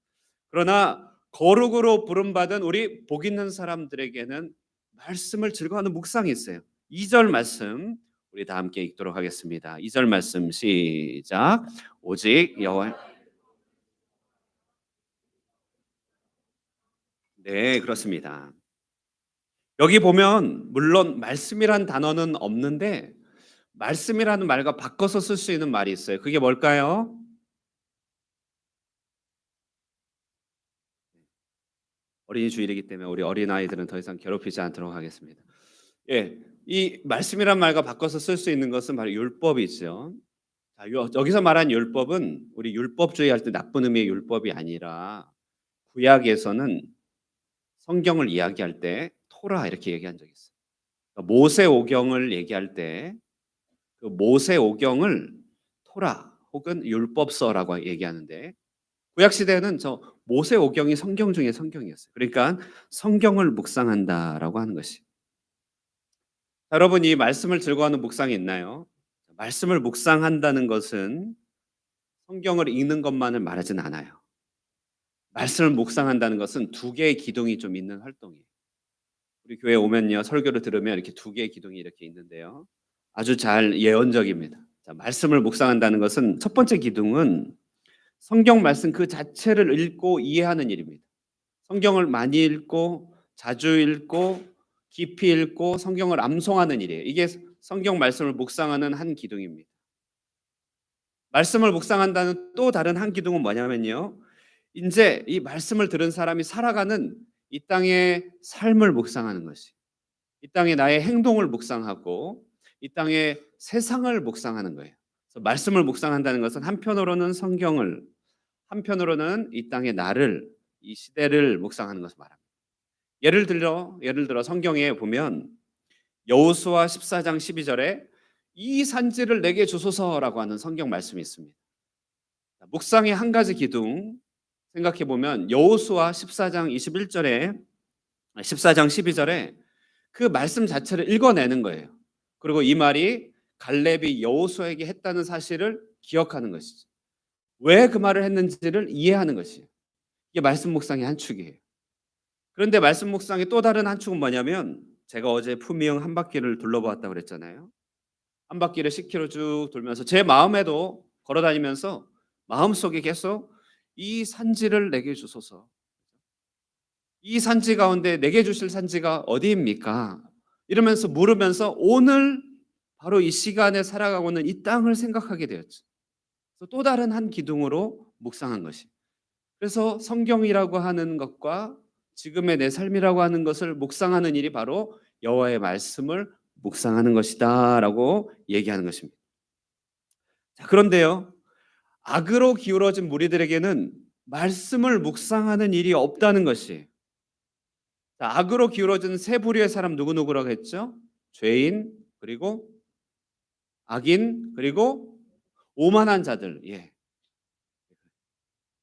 그러나 거룩으로 부름받은 우리 복 있는 사람들에게는 말씀을 즐거워하는 묵상이 있어요. 2절 말씀 우리 다 함께 읽도록 하겠습니다. 2절 말씀 시작. 오직 여호와. 네, 그렇습니다. 여기 보면 물론 말씀이란 단어는 없는데 말씀이라는 말과 바꿔서 쓸 수 있는 말이 있어요. 그게 뭘까요? 어린이 주일이기 때문에 우리 어린아이들은 더 이상 괴롭히지 않도록 하겠습니다. 예, 이 말씀이란 말과 바꿔서 쓸 수 있는 것은 바로 율법이죠. 자, 여기서 말한 율법은 우리 율법주의 할 때 나쁜 의미의 율법이 아니라 구약에서는 성경을 이야기할 때 토라 이렇게 얘기한 적이 있어요. 그러니까 모세오경을 얘기할 때 그 모세오경을 토라 혹은 율법서라고 얘기하는데, 구약 시대에는 저 모세오경이 성경 중에 성경이었어요. 그러니까 성경을 묵상한다라고 하는 것이. 여러분, 이 말씀을 즐거워하는 묵상이 있나요? 말씀을 묵상한다는 것은 성경을 읽는 것만을 말하진 않아요. 말씀을 묵상한다는 것은 두 개의 기둥이 좀 있는 활동이에요. 우리 교회 오면요, 설교를 들으면 이렇게 두 개의 기둥이 이렇게 있는데요, 아주 잘 예언적입니다. 자, 말씀을 묵상한다는 것은 첫 번째 기둥은 성경 말씀 그 자체를 읽고 이해하는 일입니다. 성경을 많이 읽고 자주 읽고 깊이 읽고 성경을 암송하는 일이에요. 이게 성경 말씀을 묵상하는 한 기둥입니다. 말씀을 묵상한다는 또 다른 한 기둥은 뭐냐면요, 이제 이 말씀을 들은 사람이 살아가는 이 땅의 삶을 묵상하는 것이, 이 땅의 나의 행동을 묵상하고 이 땅의 세상을 묵상하는 거예요. 그래서 말씀을 묵상한다는 것은 한편으로는 성경을, 한편으로는 이 땅의 나를, 이 시대를 묵상하는 것을 말합니다. 예를 들어 성경에 보면 여호수아 14장 12절에 이 산지를 내게 주소서라고 하는 성경 말씀이 있습니다. 묵상의 한 가지 기둥 생각해 보면 여호수아 14장 12절에 그 말씀 자체를 읽어내는 거예요. 그리고 이 말이 갈렙이 여호수아에게 했다는 사실을 기억하는 것이죠. 왜 그 말을 했는지를 이해하는 것이에요. 이게 말씀 묵상의 한 축이에요. 그런데 말씀 묵상의 또 다른 한 축은 뭐냐면, 제가 어제 품위영 한 바퀴를 둘러보았다고 그랬잖아요. 한 바퀴를 10km 쭉 돌면서 제 마음에도 걸어다니면서 마음속에 계속 이 산지를 내게 주소서, 이 산지 가운데 내게 주실 산지가 어디입니까? 이러면서 물으면서 오늘 바로 이 시간에 살아가고 있는 이 땅을 생각하게 되었죠. 그래서 또 다른 한 기둥으로 묵상한 것이, 그래서 성경이라고 하는 것과 지금의 내 삶이라고 하는 것을 묵상하는 일이 바로 여호와의 말씀을 묵상하는 것이다라고 얘기하는 것입니다. 자, 그런데요, 악으로 기울어진 무리들에게는 말씀을 묵상하는 일이 없다는 것이. 자, 악으로 기울어진 세 부류의 사람 누구누구라고 했죠? 죄인, 그리고 악인, 그리고 오만한 자들. 예,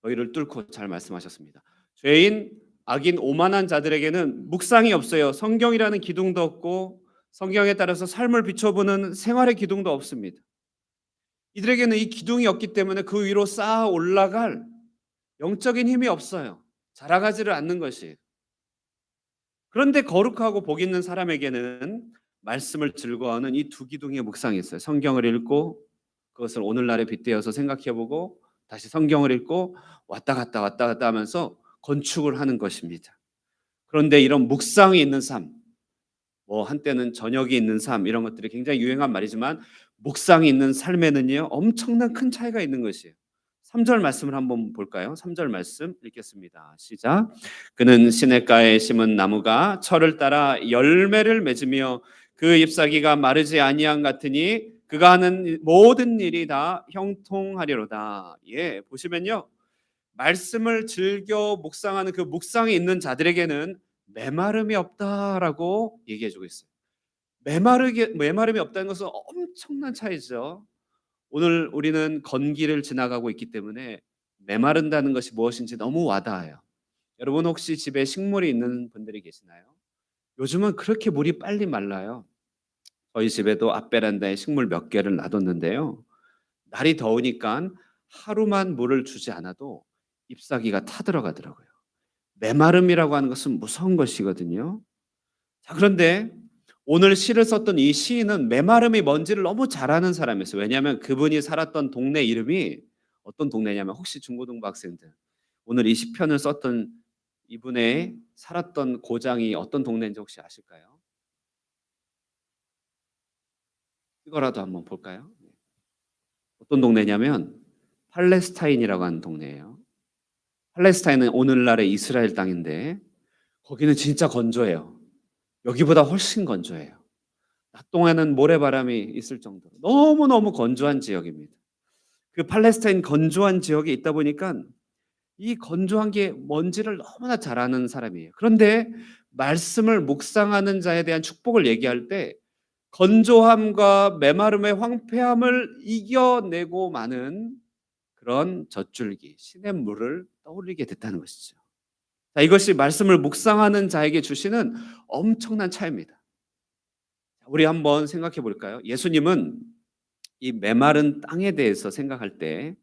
너희를 뚫고 잘 말씀하셨습니다. 죄인, 악인, 오만한 자들에게는 묵상이 없어요. 성경이라는 기둥도 없고 성경에 따라서 삶을 비춰보는 생활의 기둥도 없습니다. 이들에게는 이 기둥이 없기 때문에 그 위로 쌓아 올라갈 영적인 힘이 없어요. 자라가지를 않는 것이. 그런데 거룩하고 복 있는 사람에게는 말씀을 즐거워하는 이 두 기둥의 묵상이 있어요. 성경을 읽고 그것을 오늘날에 빗대어서 생각해보고 다시 성경을 읽고 왔다 갔다 하면서 건축을 하는 것입니다. 그런데 이런 묵상이 있는 삶, 뭐 한때는 저녁이 있는 삶 이런 것들이 굉장히 유행한 말이지만 묵상이 있는 삶에는요 엄청난 큰 차이가 있는 것이에요. 3절 말씀을 한번 볼까요? 3절 말씀 읽겠습니다. 시작. 그는 시냇가에 심은 나무가 철을 따라 열매를 맺으며 그 잎사귀가 마르지 아니한 같으니 그가 하는 모든 일이 다 형통하리로다. 예, 보시면요. 말씀을 즐겨 묵상하는 그 묵상이 있는 자들에게는 메마름이 없다라고 얘기해 주고 있어요. 메마름이 없다는 것은 엄청난 차이죠. 오늘 우리는 건기를 지나가고 있기 때문에 메마른다는 것이 무엇인지 너무 와닿아요. 여러분 혹시 집에 식물이 있는 분들이 계시나요? 요즘은 그렇게 물이 빨리 말라요. 저희 집에도 앞베란다에 식물 몇 개를 놔뒀는데요. 날이 더우니까 하루만 물을 주지 않아도 잎사귀가 타들어가더라고요. 메마름이라고 하는 것은 무서운 것이거든요. 자, 그런데 오늘 시를 썼던 이 시인은 메마름이 뭔지를 너무 잘 아는 사람이었어요. 왜냐하면 그분이 살았던 동네 이름이 어떤 동네냐면 혹시 중고등부 학생들 오늘 이 시편을 썼던 이분의 살았던 고장이 어떤 동네인지 혹시 아실까요? 이거라도 한번 볼까요? 어떤 동네냐면 팔레스타인이라고 하는 동네예요. 팔레스타인은 오늘날의 이스라엘 땅인데 거기는 진짜 건조해요. 여기보다 훨씬 건조해요. 낮 동안은 모래바람이 있을 정도로 너무너무 건조한 지역입니다. 그 팔레스타인 건조한 지역에 있다 보니까 이 건조한 게 뭔지를 너무나 잘 아는 사람이에요. 그런데 말씀을 묵상하는 자에 대한 축복을 얘기할 때 건조함과 메마름의 황폐함을 이겨내고 마는 그런 젖줄기, 시냇물을 떠올리게 됐다는 것이죠. 자, 이것이 말씀을 묵상하는 자에게 주시는 엄청난 차이입니다. 우리 한번 생각해 볼까요? 예수님은 이 메마른 땅에 대해서 생각할 때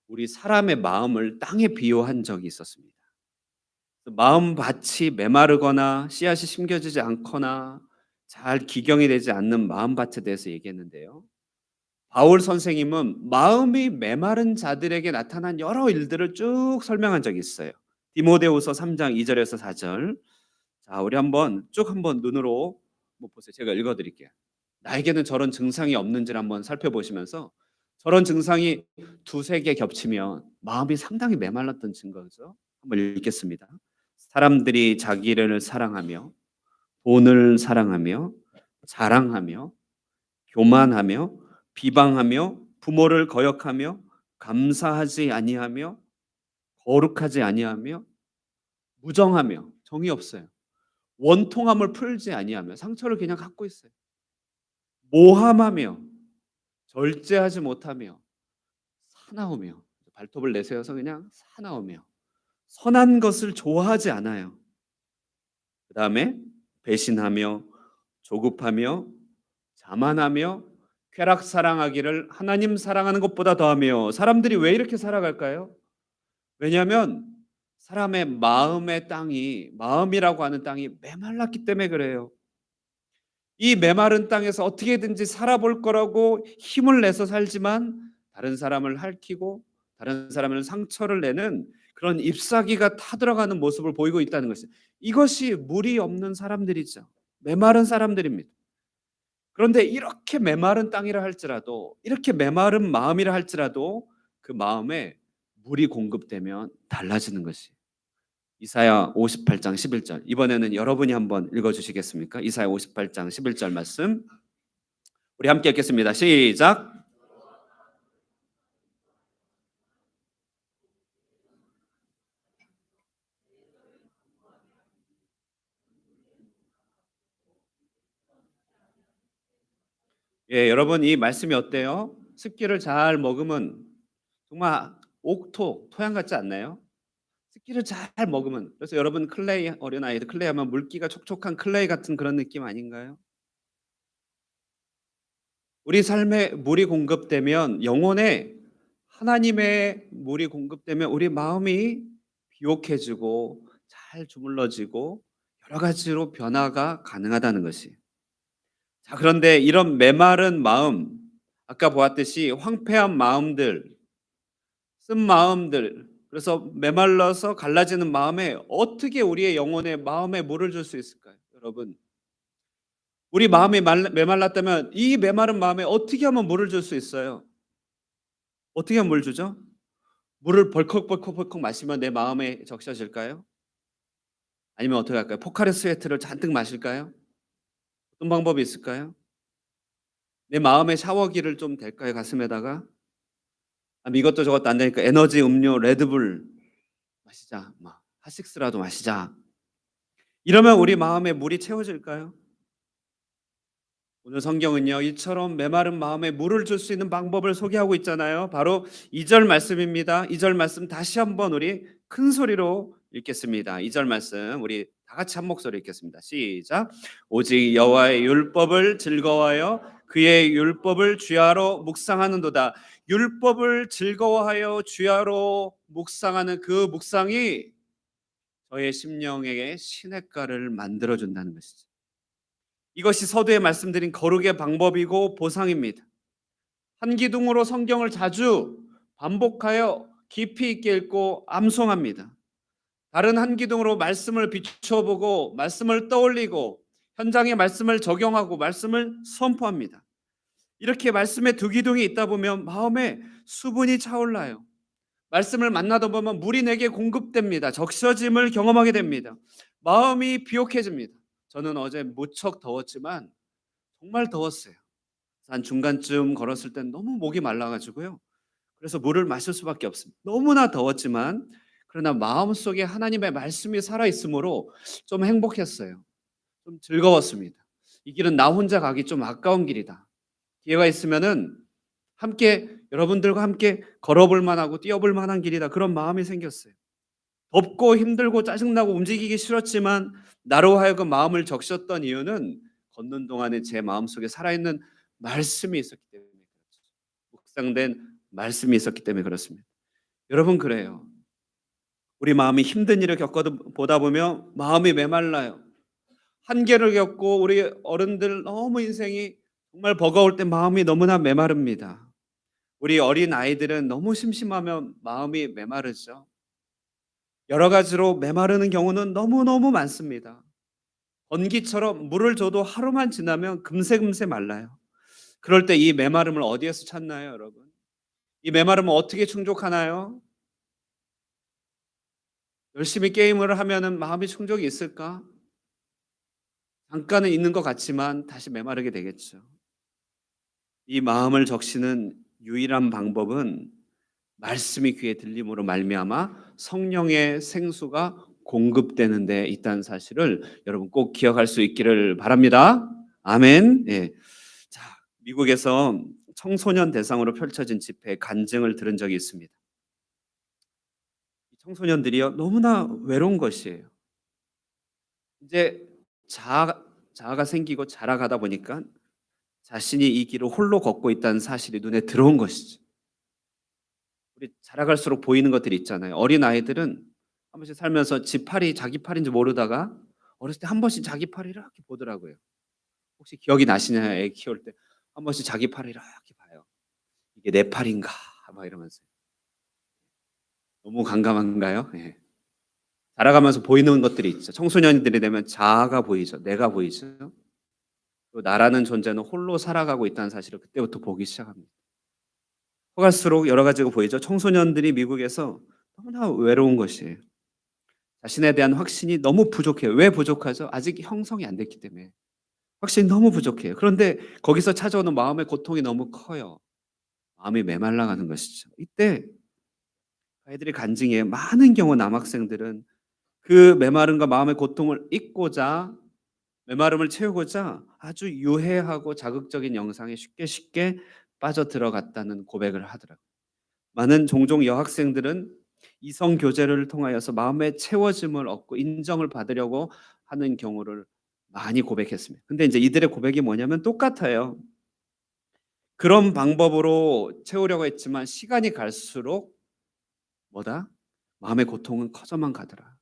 우리 사람의 마음을 땅에 비유한 적이 있었습니다. 마음밭이 메마르거나 씨앗이 심겨지지 않거나 잘 기경이 되지 않는 마음밭에 대해서 얘기했는데요. 바울 선생님은 마음이 메마른 자들에게 나타난 여러 일들을 쭉 설명한 적이 있어요. 디모데후서 3장 2절에서 4절. 자, 우리 한번 눈으로 보세요. 제가 읽어 드릴게요. 나에게는 저런 증상이 없는지를 한번 살펴보시면서 저런 증상이 두세 개 겹치면 마음이 상당히 메말랐던 증거죠. 한번 읽겠습니다. 사람들이 자기를 사랑하며 돈을 사랑하며 자랑하며 교만하며 비방하며 부모를 거역하며 감사하지 아니하며 거룩하지 아니하며 무정하며 정이 없어요. 원통함을 풀지 아니하며 상처를 그냥 갖고 있어요. 모함하며 절제하지 못하며 사나우며 발톱을 내세워서 그냥 사나우며 선한 것을 좋아하지 않아요. 그 다음에 배신하며 조급하며 자만하며 쾌락 사랑하기를 하나님 사랑하는 것보다 더하며. 사람들이 왜 이렇게 살아갈까요? 왜냐하면 사람의 마음의 땅이, 마음이라고 하는 땅이 메말랐기 때문에 그래요. 이 메마른 땅에서 어떻게든지 살아볼 거라고 힘을 내서 살지만 다른 사람을 핥히고 다른 사람을 상처를 내는 그런 잎사귀가 타들어가는 모습을 보이고 있다는 것이죠. 이것이 물이 없는 사람들이죠. 메마른 사람들입니다. 그런데 이렇게 메마른 땅이라 할지라도, 이렇게 메마른 마음이라 할지라도 그 마음에 물이 공급되면 달라지는 것이. 이사야 58장 11절. 이번에는 여러분이 한번 읽어주시겠습니까? 이사야 58장 11절 말씀. 우리 함께 읽겠습니다. 시작. 예, 여러분 이 말씀이 어때요? 습기를 잘 머금은 정말 옥토, 토양 같지 않나요? 습기를 잘 머금은. 그래서 여러분 클레이, 어린아이들 클레이 하면 물기가 촉촉한 클레이 같은 그런 느낌 아닌가요? 우리 삶에 물이 공급되면, 영혼에 하나님의 물이 공급되면 우리 마음이 비옥해지고 잘 주물러지고 여러 가지로 변화가 가능하다는 것이. 자, 그런데 이런 메마른 마음, 아까 보았듯이 황폐한 마음들, 쓴 마음들, 그래서 메말라서 갈라지는 마음에 어떻게 우리의 영혼의 마음에 물을 줄 수 있을까요? 여러분, 우리 마음이 메말랐다면 이 메마른 마음에 어떻게 하면 물을 줄 수 있어요? 어떻게 하면 물 주죠? 물을 벌컥벌컥 마시면 내 마음에 적셔질까요? 아니면 어떻게 할까요? 포카리 스웨트를 잔뜩 마실까요? 어떤 방법이 있을까요? 내 마음의 샤워기를 좀 댈까요? 가슴에다가? 아니면 이것도 저것도 안 되니까 에너지 음료 레드불 마시자. 막 핫식스라도 마시자. 이러면 우리 마음에 물이 채워질까요? 오늘 성경은요, 이처럼 메마른 마음에 물을 줄 수 있는 방법을 소개하고 있잖아요. 바로 2절 말씀입니다. 2절 말씀 다시 한번 우리 큰 소리로 읽겠습니다. 2절 말씀 우리 다 같이 한 목소리 읽겠습니다. 시작. 오직 여호와의 율법을 즐거워하여 그의 율법을 주야로 묵상하는도다. 율법을 즐거워하여 주야로 묵상하는 그 묵상이 저의 심령에게 시냇가를 만들어 준다는 것이죠. 이것이 서두에 말씀드린 거룩의 방법이고 보상입니다. 한 기둥으로 성경을 자주 반복하여 깊이 있게 읽고 암송합니다. 다른 한 기둥으로 말씀을 비춰보고 말씀을 떠올리고 현장의 말씀을 적용하고 말씀을 선포합니다. 이렇게 말씀에 두 기둥이 있다 보면 마음에 수분이 차올라요. 말씀을 만나다 보면 물이 내게 공급됩니다. 적셔짐을 경험하게 됩니다. 마음이 비옥해집니다. 저는 어제 무척 더웠지만 정말 더웠어요. 한 중간쯤 걸었을 땐 너무 목이 말라가지고요. 그래서 물을 마실 수밖에 없습니다. 너무나 더웠지만 그러나 마음속에 하나님의 말씀이 살아있으므로 좀 행복했어요. 좀 즐거웠습니다. 이 길은 나 혼자 가기 좀 아까운 길이다. 기회가 있으면은 함께 여러분들과 함께 걸어볼 만하고 뛰어볼 만한 길이다. 그런 마음이 생겼어요. 덥고 힘들고 짜증나고 움직이기 싫었지만 나로 하여금 마음을 적셨던 이유는 걷는 동안에 제 마음속에 살아있는 말씀이 있었기 때문에 그렇죠. 묵상된 말씀이 있었기 때문에 그렇습니다. 여러분 그래요. 우리 마음이 힘든 일을 겪어보다 보면 마음이 메말라요. 한계를 겪고 우리 어른들 너무 인생이 정말 버거울 때 마음이 너무나 메마릅니다. 우리 어린 아이들은 너무 심심하면 마음이 메마르죠. 여러 가지로 메마르는 경우는 너무너무 많습니다. 건기처럼 물을 줘도 하루만 지나면 금세 말라요. 그럴 때 이 메마름을 어디에서 찾나요, 여러분? 이 메마름을 어떻게 충족하나요? 열심히 게임을 하면은 마음이 충족이 있을까? 잠깐은 있는 것 같지만 다시 메마르게 되겠죠. 이 마음을 적시는 유일한 방법은 말씀이 귀에 들림으로 말미암아 성령의 생수가 공급되는 데 있다는 사실을 여러분 꼭 기억할 수 있기를 바랍니다. 아멘. 예. 자, 미국에서 청소년 대상으로 펼쳐진 집회에 간증을 들은 적이 있습니다. 청소년들이요 너무나 외로운 것이에요. 이제 자아가 생기고 자라가다 보니까 자신이 이 길을 홀로 걷고 있다는 사실이 눈에 들어온 것이죠. 우리 자라갈수록 보이는 것들이 있잖아요. 어린 아이들은 한 번씩 살면서 지 팔이 자기 팔인지 모르다가 어렸을 때 한 번씩 자기 팔을 이렇게 보더라고요. 혹시 기억이 나시나요? 애 키울 때 한 번씩 자기 팔을 이렇게 봐요. 이게 내 팔인가? 막 이러면서 너무 강감한가요? 예. 자라가면서 보이는 것들이 있죠. 청소년들이 되면 자아가 보이죠. 내가 보이죠. 또 나라는 존재는 홀로 살아가고 있다는 사실을 그때부터 보기 시작합니다. 커갈수록 여러 가지가 보이죠. 청소년들이 미국에서 너무나 외로운 것이에요. 자신에 대한 확신이 너무 부족해요. 왜 부족하죠? 아직 형성이 안 됐기 때문에. 확신이 너무 부족해요. 그런데 거기서 찾아오는 마음의 고통이 너무 커요. 마음이 메말라가는 것이죠. 이때 아이들이 간증해 많은 경우 남학생들은 그 메마름과 마음의 고통을 잊고자 메마름을 채우고자 아주 유해하고 자극적인 영상에 쉽게 빠져들어갔다는 고백을 하더라고요. 많은 종종 여학생들은 이성 교제를 통하여서 마음의 채워짐을 얻고 인정을 받으려고 하는 경우를 많이 고백했습니다. 근데 이제 이들의 고백이 뭐냐면 똑같아요. 그런 방법으로 채우려고 했지만 시간이 갈수록 뭐다? 마음의 고통은 커져만 가더라.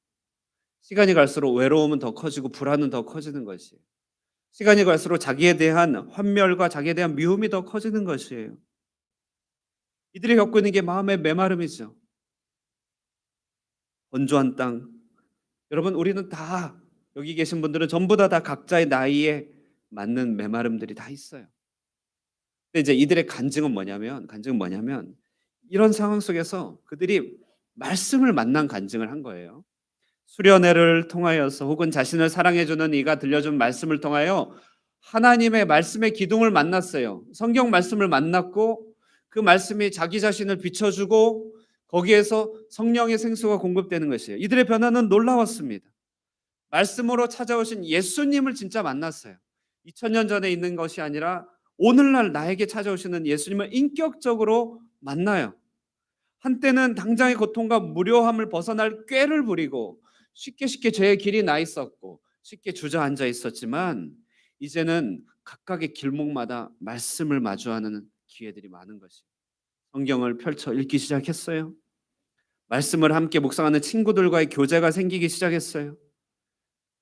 시간이 갈수록 외로움은 더 커지고 불안은 더 커지는 것이에요. 시간이 갈수록 자기에 대한 환멸과 자기에 대한 미움이 더 커지는 것이에요. 이들이 겪고 있는 게 마음의 메마름이죠. 건조한 땅. 여러분, 우리는 다, 여기 계신 분들은 전부 다 각자의 나이에 맞는 메마름들이 다 있어요. 근데 이제 이들의 간증은 뭐냐면 이런 상황 속에서 그들이 말씀을 만난 간증을 한 거예요. 수련회를 통하여서 혹은 자신을 사랑해주는 이가 들려준 말씀을 통하여 하나님의 말씀의 기둥을 만났어요. 성경 말씀을 만났고 그 말씀이 자기 자신을 비춰주고 거기에서 성령의 생수가 공급되는 것이에요. 이들의 변화는 놀라웠습니다. 말씀으로 찾아오신 예수님을 진짜 만났어요. 2000년 전에 있는 것이 아니라 오늘날 나에게 찾아오시는 예수님을 인격적으로 만나요. 한때는 당장의 고통과 무료함을 벗어날 꾀를 부리고 쉽게 죄의 길이 나 있었고 쉽게 주저앉아 있었지만 이제는 각각의 길목마다 말씀을 마주하는 기회들이 많은 것이 성경을 펼쳐 읽기 시작했어요. 말씀을 함께 묵상하는 친구들과의 교제가 생기기 시작했어요.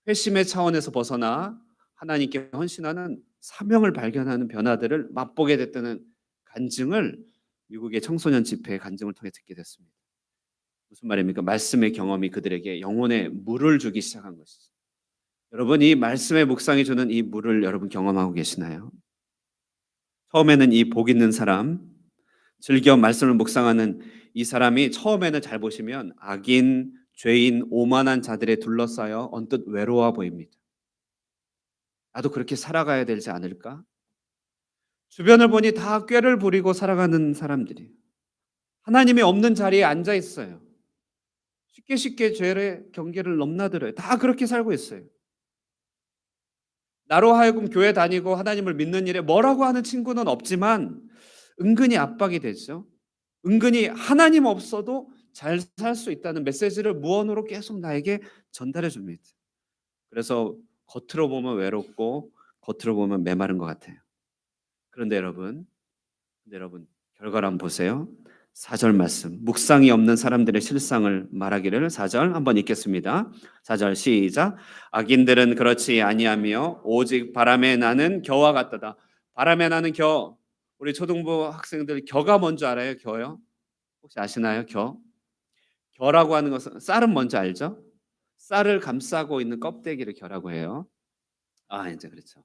회심의 차원에서 벗어나 하나님께 헌신하는 사명을 발견하는 변화들을 맛보게 됐다는 간증을 미국의 청소년 집회의 간증을 통해 듣게 됐습니다. 무슨 말입니까? 말씀의 경험이 그들에게 영혼의 물을 주기 시작한 것이죠. 여러분, 이 말씀의 묵상이 주는 이 물을 여러분 경험하고 계시나요? 처음에는 이 복 있는 사람, 즐겨 말씀을 묵상하는 이 사람이 처음에는 잘 보시면 악인, 죄인, 오만한 자들에 둘러싸여 언뜻 외로워 보입니다. 나도 그렇게 살아가야 되지 않을까? 주변을 보니 다 꾀를 부리고 살아가는 사람들이 하나님이 없는 자리에 앉아 있어요. 쉽게 죄의 경계를 넘나들어요. 다 그렇게 살고 있어요. 나로 하여금 교회 다니고 하나님을 믿는 일에 뭐라고 하는 친구는 없지만 은근히 압박이 되죠. 은근히 하나님 없어도 잘 살 수 있다는 메시지를 무언으로 계속 나에게 전달해 줍니다. 그래서 겉으로 보면 외롭고 겉으로 보면 메마른 것 같아요. 그런데 여러분 결과를 한번 보세요. 4절 말씀, 묵상이 없는 사람들의 실상을 말하기를. 4절 한번 읽겠습니다. 4절 시작. 악인들은 그렇지 아니하며 오직 바람에 나는 겨와 같도다. 바람에 나는 겨. 우리 초등부 학생들 겨가 뭔지 알아요? 겨요? 혹시 아시나요? 겨? 겨라고 하는 것은 쌀은 뭔지 알죠? 쌀을 감싸고 있는 껍데기를 겨라고 해요. 아, 이제 그렇죠.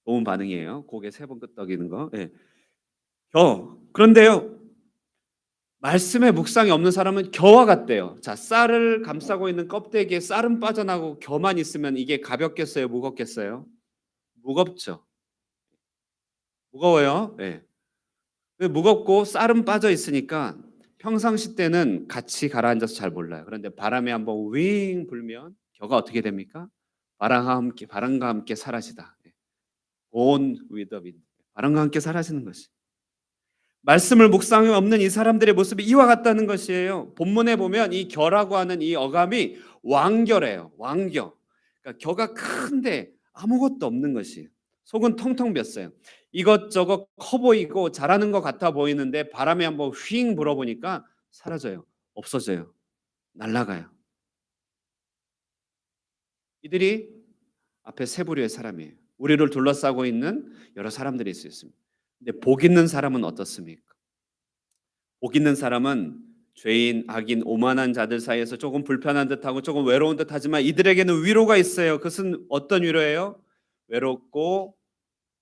좋은 반응이에요. 고개 3번 끄덕이는 거. 예. 겨. 그런데요, 말씀의 묵상이 없는 사람은 겨와 같대요. 자, 쌀을 감싸고 있는 껍데기에 쌀은 빠져나고 겨만 있으면 이게 가볍겠어요? 무겁겠어요? 무겁죠. 무거워요. 네. 무겁고 쌀은 빠져 있으니까 평상시 때는 같이 가라앉아서 잘 몰라요. 그런데 바람이 한번 윙 불면 겨가 어떻게 됩니까? 바람과 함께 사라지다. On with the wind. 바람과 함께 사라지는 것이. 말씀을 묵상이 없는 이 사람들의 모습이 이와 같다는 것이에요. 본문에 보면 이 겨라고 하는 이 어감이 왕겨래요. 왕겨. 그러니까 겨가 큰데 아무것도 없는 것이에요. 속은 텅텅 비었어요. 이것저것 커 보이고 잘하는 것 같아 보이는데 바람에 한번 휙 불어보니까 사라져요. 없어져요. 날아가요. 이들이 앞에 세 부류의 사람이에요. 우리를 둘러싸고 있는 여러 사람들이 있습니다. 근데 복 있는 사람은 어떻습니까? 복 있는 사람은 죄인, 악인, 오만한 자들 사이에서 조금 불편한 듯하고 조금 외로운 듯하지만 이들에게는 위로가 있어요. 그것은 어떤 위로예요? 외롭고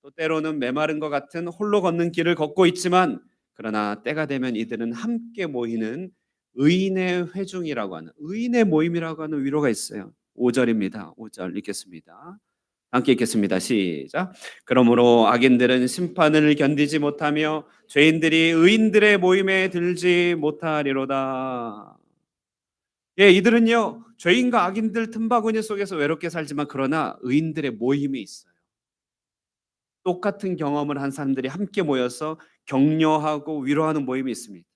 또 때로는 메마른 것 같은 홀로 걷는 길을 걷고 있지만 그러나 때가 되면 이들은 함께 모이는 의인의 회중이라고 하는 의인의 모임이라고 하는 위로가 있어요. 5절입니다. 5절 읽겠습니다. 함께 읽겠습니다. 시작. 그러므로 악인들은 심판을 견디지 못하며 죄인들이 의인들의 모임에 들지 못하리로다. 예, 이들은요 죄인과 악인들 틈바구니 속에서 외롭게 살지만 그러나 의인들의 모임이 있어요. 똑같은 경험을 한 사람들이 함께 모여서 격려하고 위로하는 모임이 있습니다.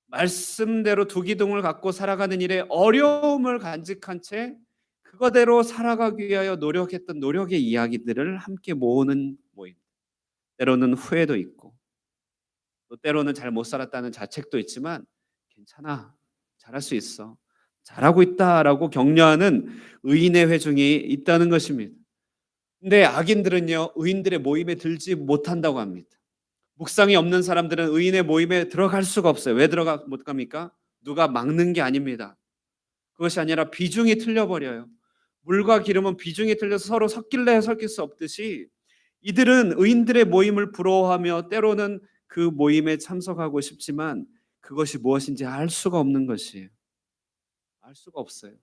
말씀대로 두 기둥을 갖고 살아가는 일에 어려움을 간직한 채 그거대로 살아가기 위하여 노력했던 노력의 이야기들을 함께 모으는 모임. 때로는 후회도 있고 또 때로는 잘 못 살았다는 자책도 있지만 괜찮아, 잘할 수 있어, 잘하고 있다라고 격려하는 의인의 회중이 있다는 것입니다. 근데 악인들은요, 의인들의 모임에 들지 못한다고 합니다. 묵상이 없는 사람들은 의인의 모임에 들어갈 수가 없어요. 왜 들어가 못 갑니까? 누가 막는 게 아닙니다. 그것이 아니라 비중이 틀려버려요. 물과 기름은 비중이 틀려서 서로 섞일래야 섞일 수 없듯이 이들은 의인들의 모임을 부러워하며 때로는 그 모임에 참석하고 싶지만 그것이 무엇인지 알 수가 없는 것이에요. 알 수가 없어요.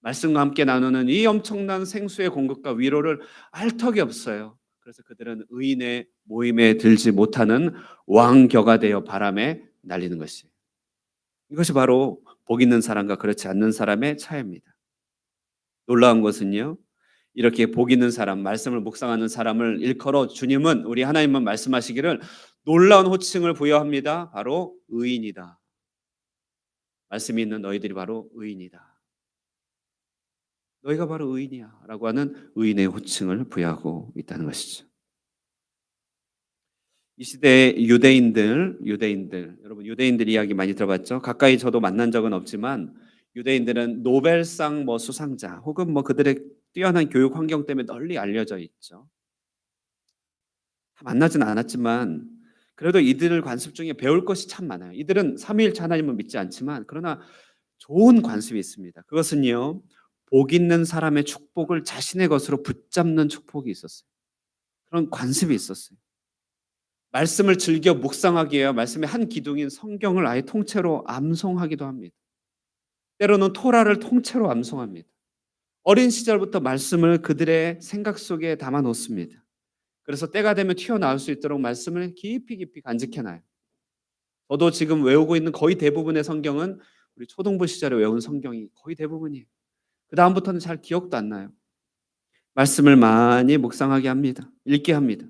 말씀과 함께 나누는 이 엄청난 생수의 공급과 위로를 알 턱이 없어요. 그래서 그들은 의인의 모임에 들지 못하는 왕겨가 되어 바람에 날리는 것이에요. 이것이 바로 복 있는 사람과 그렇지 않는 사람의 차이입니다. 놀라운 것은요, 이렇게 복 있는 사람, 말씀을 묵상하는 사람을 일컬어 주님은, 우리 하나님은 말씀하시기를 놀라운 호칭을 부여합니다. 바로 의인이다. 말씀이 있는 너희들이 바로 의인이다. 너희가 바로 의인이야 라고 하는 의인의 호칭을 부여하고 있다는 것이죠. 이 시대의 유대인들, 여러분 유대인들 이야기 많이 들어봤죠? 가까이 저도 만난 적은 없지만 유대인들은 노벨상 수상자 혹은 그들의 뛰어난 교육 환경 때문에 널리 알려져 있죠. 다 만나지는 않았지만 그래도 이들 관습 중에 배울 것이 참 많아요. 이들은 삼위일체 하나님을 믿지 않지만 그러나 좋은 관습이 있습니다. 그것은요, 복 있는 사람의 축복을 자신의 것으로 붙잡는 축복이 있었어요. 그런 관습이 있었어요. 말씀을 즐겨 묵상하기 위해 말씀의 한 기둥인 성경을 아예 통째로 암송하기도 합니다. 때로는 토라를 통째로 암송합니다. 어린 시절부터 말씀을 그들의 생각 속에 담아 놓습니다. 그래서 때가 되면 튀어나올 수 있도록 말씀을 깊이 간직해놔요. 저도 지금 외우고 있는 거의 대부분의 성경은 우리 초등부 시절에 외운 성경이 거의 대부분이에요. 그 다음부터는 잘 기억도 안 나요. 말씀을 많이 묵상하게 합니다. 읽게 합니다.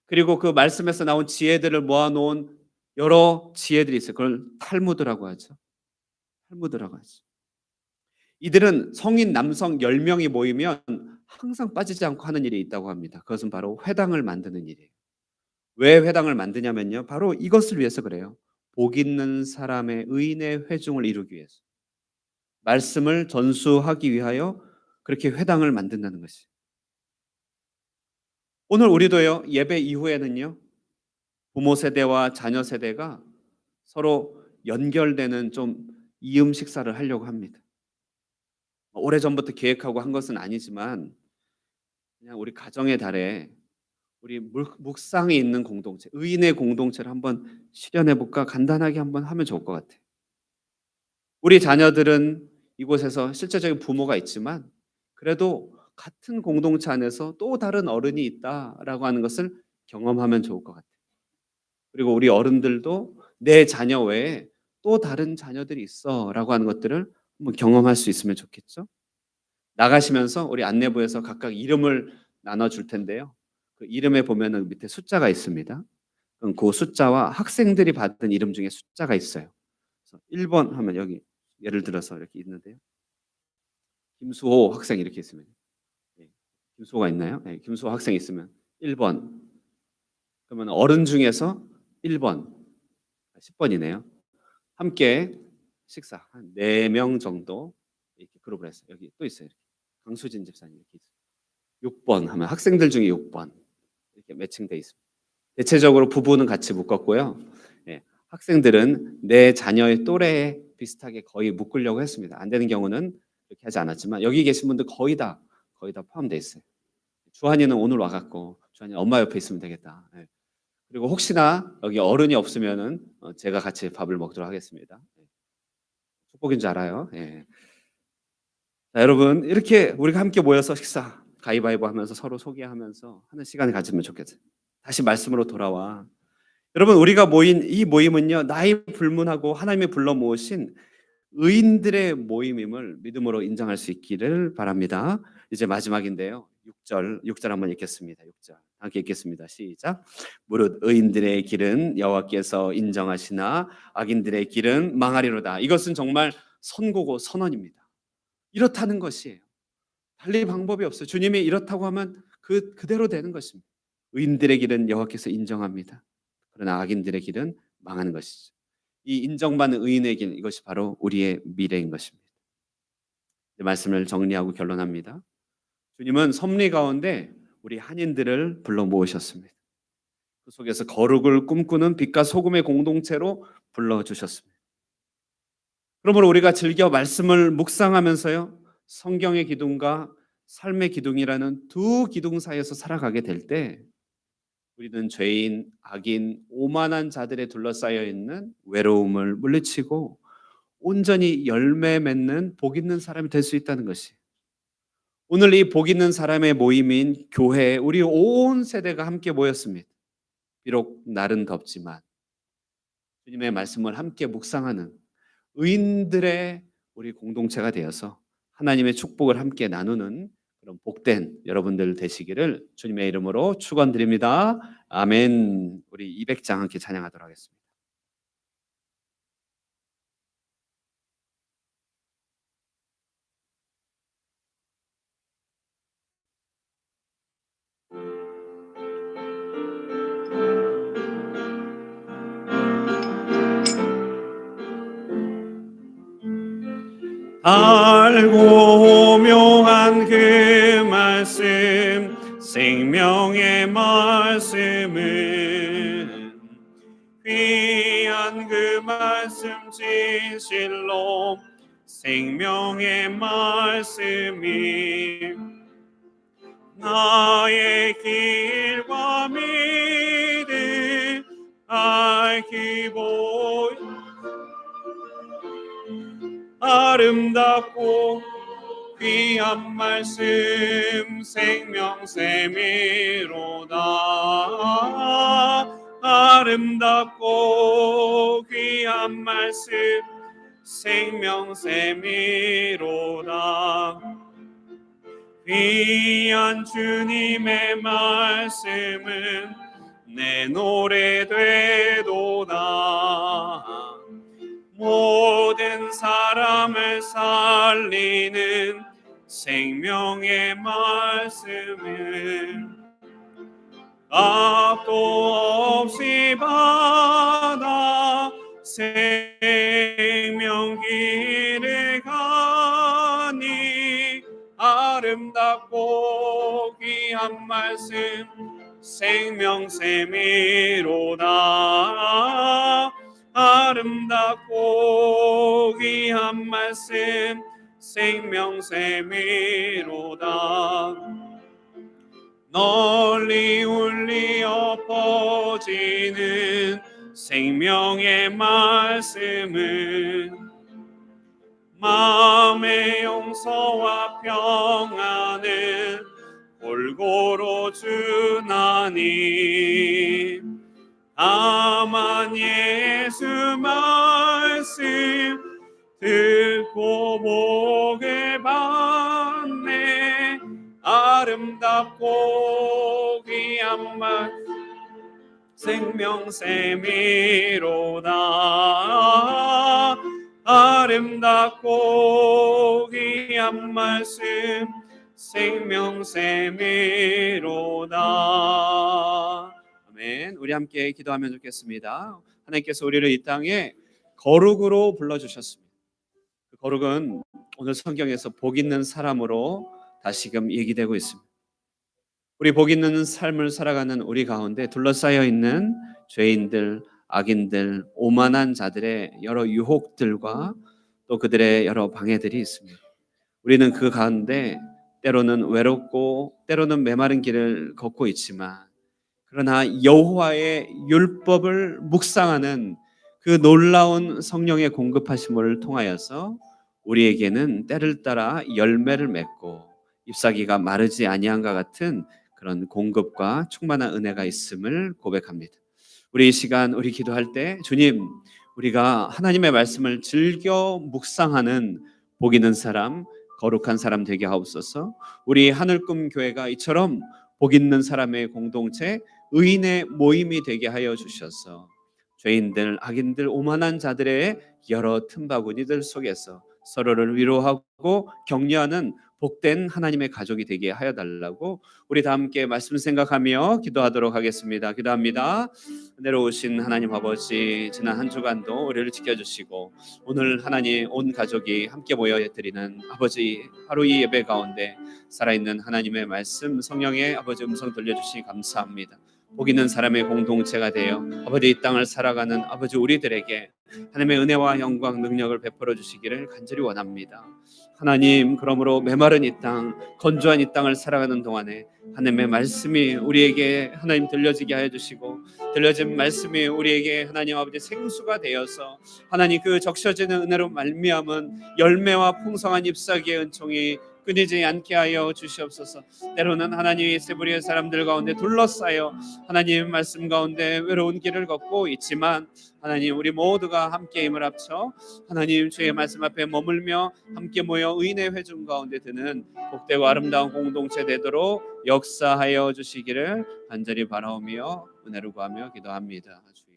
그리고 그 말씀에서 나온 지혜들을 모아놓은 여러 지혜들이 있어요. 그걸 탈무드라고 하죠. 탈무드라고 하죠. 이들은 성인 남성 10명이 모이면 항상 빠지지 않고 하는 일이 있다고 합니다. 그것은 바로 회당을 만드는 일이에요. 왜 회당을 만드냐면요, 바로 이것을 위해서 그래요. 복 있는 사람의 의인의 회중을 이루기 위해서, 말씀을 전수하기 위하여 그렇게 회당을 만든다는 것이. 오늘 우리도요, 예배 이후에는요, 부모 세대와 자녀 세대가 서로 연결되는 좀 이음 식사를 하려고 합니다. 오래전부터 계획하고 한 것은 아니지만 그냥 우리 가정의 달에 우리 묵상이 있는 공동체, 의인의 공동체를 한번 실현해 볼까, 간단하게 한번 하면 좋을 것 같아요. 우리 자녀들은 이곳에서 실제적인 부모가 있지만 그래도 같은 공동체 안에서 또 다른 어른이 있다라고 하는 것을 경험하면 좋을 것 같아요. 그리고 우리 어른들도 내 자녀 외에 또 다른 자녀들이 있어라고 하는 것들을 한번 경험할 수 있으면 좋겠죠. 나가시면서 우리 안내부에서 각각 이름을 나눠줄 텐데요. 그 이름에 보면은 밑에 숫자가 있습니다. 그럼 그 숫자와 학생들이 받은 이름 중에 숫자가 있어요. 그래서 1번 하면 여기 예를 들어서 이렇게 있는데요. 김수호 학생 이렇게 있으면, 네. 김수호가 있나요? 네, 김수호 학생 있으면 1번. 그러면 어른 중에서 1번, 10번이네요. 함께 식사 한 4명 정도 이렇게 그룹을 했어요. 여기 또 있어요. 강수진 집사님 이렇게 있어요. 6번 하면 학생들 중에 6번 이렇게 매칭돼 있습니다. 대체적으로 부부는 같이 묶었고요. 예, 학생들은 내 자녀의 또래에 비슷하게 거의 묶으려고 했습니다. 안 되는 경우는 이렇게 하지 않았지만 여기 계신 분들 거의 다 포함되어 있어요. 주한이는 오늘 와갖고 주한이 엄마 옆에 있으면 되겠다. 예. 그리고 혹시나 여기 어른이 없으면은 제가 같이 밥을 먹도록 하겠습니다. 축복인 줄 알아요. 예. 자, 여러분 이렇게 우리가 함께 모여서 식사 가위바위보 하면서 서로 소개하면서 하는 시간을 가지면 좋겠어요. 다시 말씀으로 돌아와. 여러분 우리가 모인 이 모임은요, 나이 불문하고 하나님이 불러 모으신 의인들의 모임임을 믿음으로 인정할 수 있기를 바랍니다. 이제 마지막인데요. 6절 한번 읽겠습니다. 6절 함께 읽겠습니다. 시작. 무릇 의인들의 길은 여호와께서 인정하시나 악인들의 길은 망하리로다. 이것은 정말 선고고 선언입니다. 이렇다는 것이에요. 달리 방법이 없어요. 주님이 이렇다고 하면 그대로 되는 것입니다. 의인들의 길은 여호와께서 인정합니다. 그러나 악인들의 길은 망하는 것이죠. 이 인정받는 의인의 길, 이것이 바로 우리의 미래인 것입니다. 말씀을 정리하고 결론합니다. 주님은 섭리 가운데 우리 한인들을 불러 모으셨습니다. 그 속에서 거룩을 꿈꾸는 빛과 소금의 공동체로 불러주셨습니다. 그러므로 우리가 즐겨 말씀을 묵상하면서요, 성경의 기둥과 삶의 기둥이라는 두 기둥 사이에서 살아가게 될 때 우리는 죄인, 악인, 오만한 자들에 둘러싸여 있는 외로움을 물리치고 온전히 열매 맺는 복 있는 사람이 될 수 있다는 것이, 오늘 이 복 있는 사람의 모임인 교회에 우리 온 세대가 함께 모였습니다. 비록 날은 덥지만 주님의 말씀을 함께 묵상하는 의인들의 우리 공동체가 되어서 하나님의 축복을 함께 나누는 그런 복된 여러분들 되시기를 주님의 이름으로 축원드립니다. 아멘. 우리 200장 함께 찬양하도록 하겠습니다. 알고 묘한 그 말씀, 생명의 말씀은 귀한 그 말씀 진실로 생명의 말씀이 나의 길과 믿음 밝히 보이 아름답고 귀한 말씀 생명샘이로다. 아름답고 귀한 말씀 생명샘이로다. 귀한 주님의 말씀은 내 노래 되도다. 모든 사람을 살리는 생명의 말씀을 값도 없이 받아 생명 길에 가니 아름답고 귀한 말씀 생명샘이로다. 아름답고 귀한 말씀 생명샘이로다. 널리 울리어 퍼지는 생명의 말씀은 마음의 용서와 평안을 골고루 주나니 다만 예수 말씀 듣고 복을 받네. 아름답고 귀한 말 생명샘이로다. 아름답고 귀한 말씀 생명샘이로다. 아멘. 우리 함께 기도하면 좋겠습니다. 하나님께서 우리를 이 땅에 거룩으로 불러주셨습니다. 그 거룩은 오늘 성경에서 복 있는 사람으로 다시금 얘기되고 있습니다. 우리 복 있는 삶을 살아가는 우리 가운데 둘러싸여 있는 죄인들, 악인들, 오만한 자들의 여러 유혹들과 또 그들의 여러 방해들이 있습니다. 우리는 그 가운데 때로는 외롭고 때로는 메마른 길을 걷고 있지만, 그러나 여호와의 율법을 묵상하는 그 놀라운 성령의 공급하심을 통하여서 우리에게는 때를 따라 열매를 맺고 잎사귀가 마르지 아니한과 같은 그런 공급과 충만한 은혜가 있음을 고백합니다. 우리 이 시간 우리 기도할 때 주님, 우리가 하나님의 말씀을 즐겨 묵상하는 복 있는 사람, 거룩한 사람 되게 하옵소서. 우리 하늘꿈 교회가 이처럼 복 있는 사람의 공동체, 의인의 모임이 되게 하여 주셔서 죄인들, 악인들, 오만한 자들의 여러 틈바구니들 속에서 서로를 위로하고 격려하는 복된 하나님의 가족이 되게 하여 달라고 우리 다 함께 말씀 생각하며 기도하도록 하겠습니다. 기도합니다. 내려오신 하나님 아버지, 지난 한 주간도 우리를 지켜주시고 오늘 하나님 온 가족이 함께 모여 드리는 아버지 하루 이 예배 가운데 살아있는 하나님의 말씀, 성령의 아버지 음성 들려주시니 감사합니다. 복 있는 사람의 공동체가 되어 아버지 이 땅을 살아가는 아버지 우리들에게 하나님의 은혜와 영광 능력을 베풀어 주시기를 간절히 원합니다. 하나님, 그러므로 메마른 이 땅, 건조한 이 땅을 살아가는 동안에 하나님의 말씀이 우리에게 하나님 들려지게 하여 주시고, 들려진 말씀이 우리에게 하나님 아버지 생수가 되어서 하나님 그 적셔지는 은혜로 말미암은 열매와 풍성한 잎사귀의 은총이 끊이지 않게 하여 주시옵소서. 때로는 하나님의 세부리의 사람들 가운데 둘러싸여 하나님 말씀 가운데 외로운 길을 걷고 있지만 하나님 우리 모두가 함께 힘을 합쳐 하나님 주의 말씀 앞에 머물며 함께 모여 의인의 회중 가운데 드는 복되고 아름다운 공동체 되도록 역사하여 주시기를 간절히 바라오며 은혜를 구하며 기도합니다. 주여.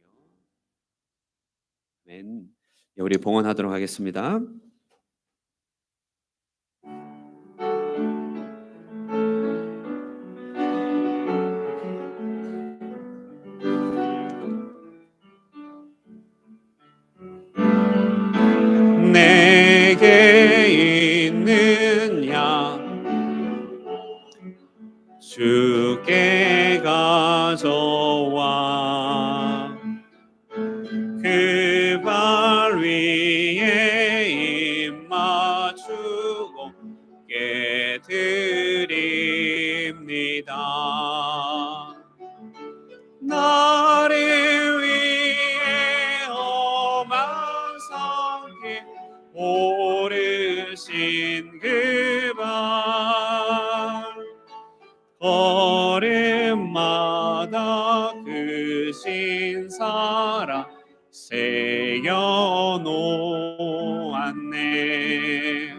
아멘. 우리 봉헌하도록 하겠습니다. 내게 있느냐 주께 가져와 그 발 위에 입 맞추고 깨드립니다. 나를 위해 험한 성길 오르신 그 발 걸음마다 그 신사랑 새겨놓았네.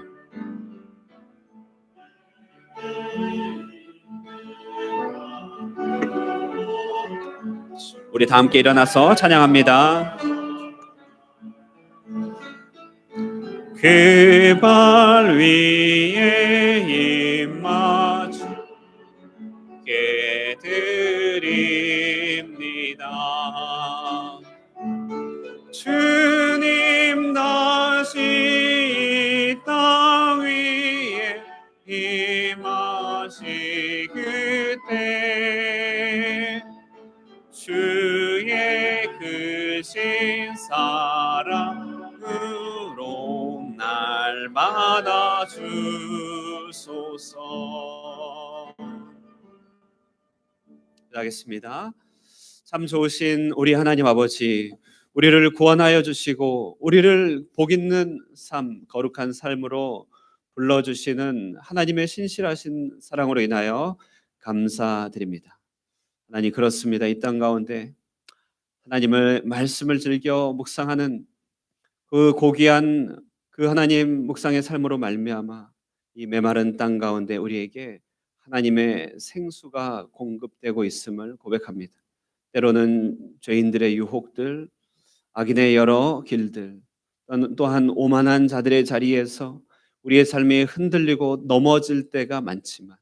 우리 다 함께 일어나서 찬양합니다. 그 발 위에 입 맞추게 드립니다. 주님 다시 이 땅 위에 임하시 그때 주의 크신 사랑으로 날 받아 주소서. 하겠습니다. 참 좋으신 우리 하나님 아버지, 우리를 구원하여 주시고 우리를 복 있는 삶, 거룩한 삶으로 불러주시는 하나님의 신실하신 사랑으로 인하여 감사드립니다. 하나님, 그렇습니다. 이 땅 가운데 하나님의 말씀을 즐겨 묵상하는 그 고귀한 그 하나님 묵상의 삶으로 말미암아 이 메마른 땅 가운데 우리에게 하나님의 생수가 공급되고 있음을 고백합니다. 때로는 죄인들의 유혹들, 악인의 여러 길들, 또한 오만한 자들의 자리에서 우리의 삶이 흔들리고 넘어질 때가 많지만,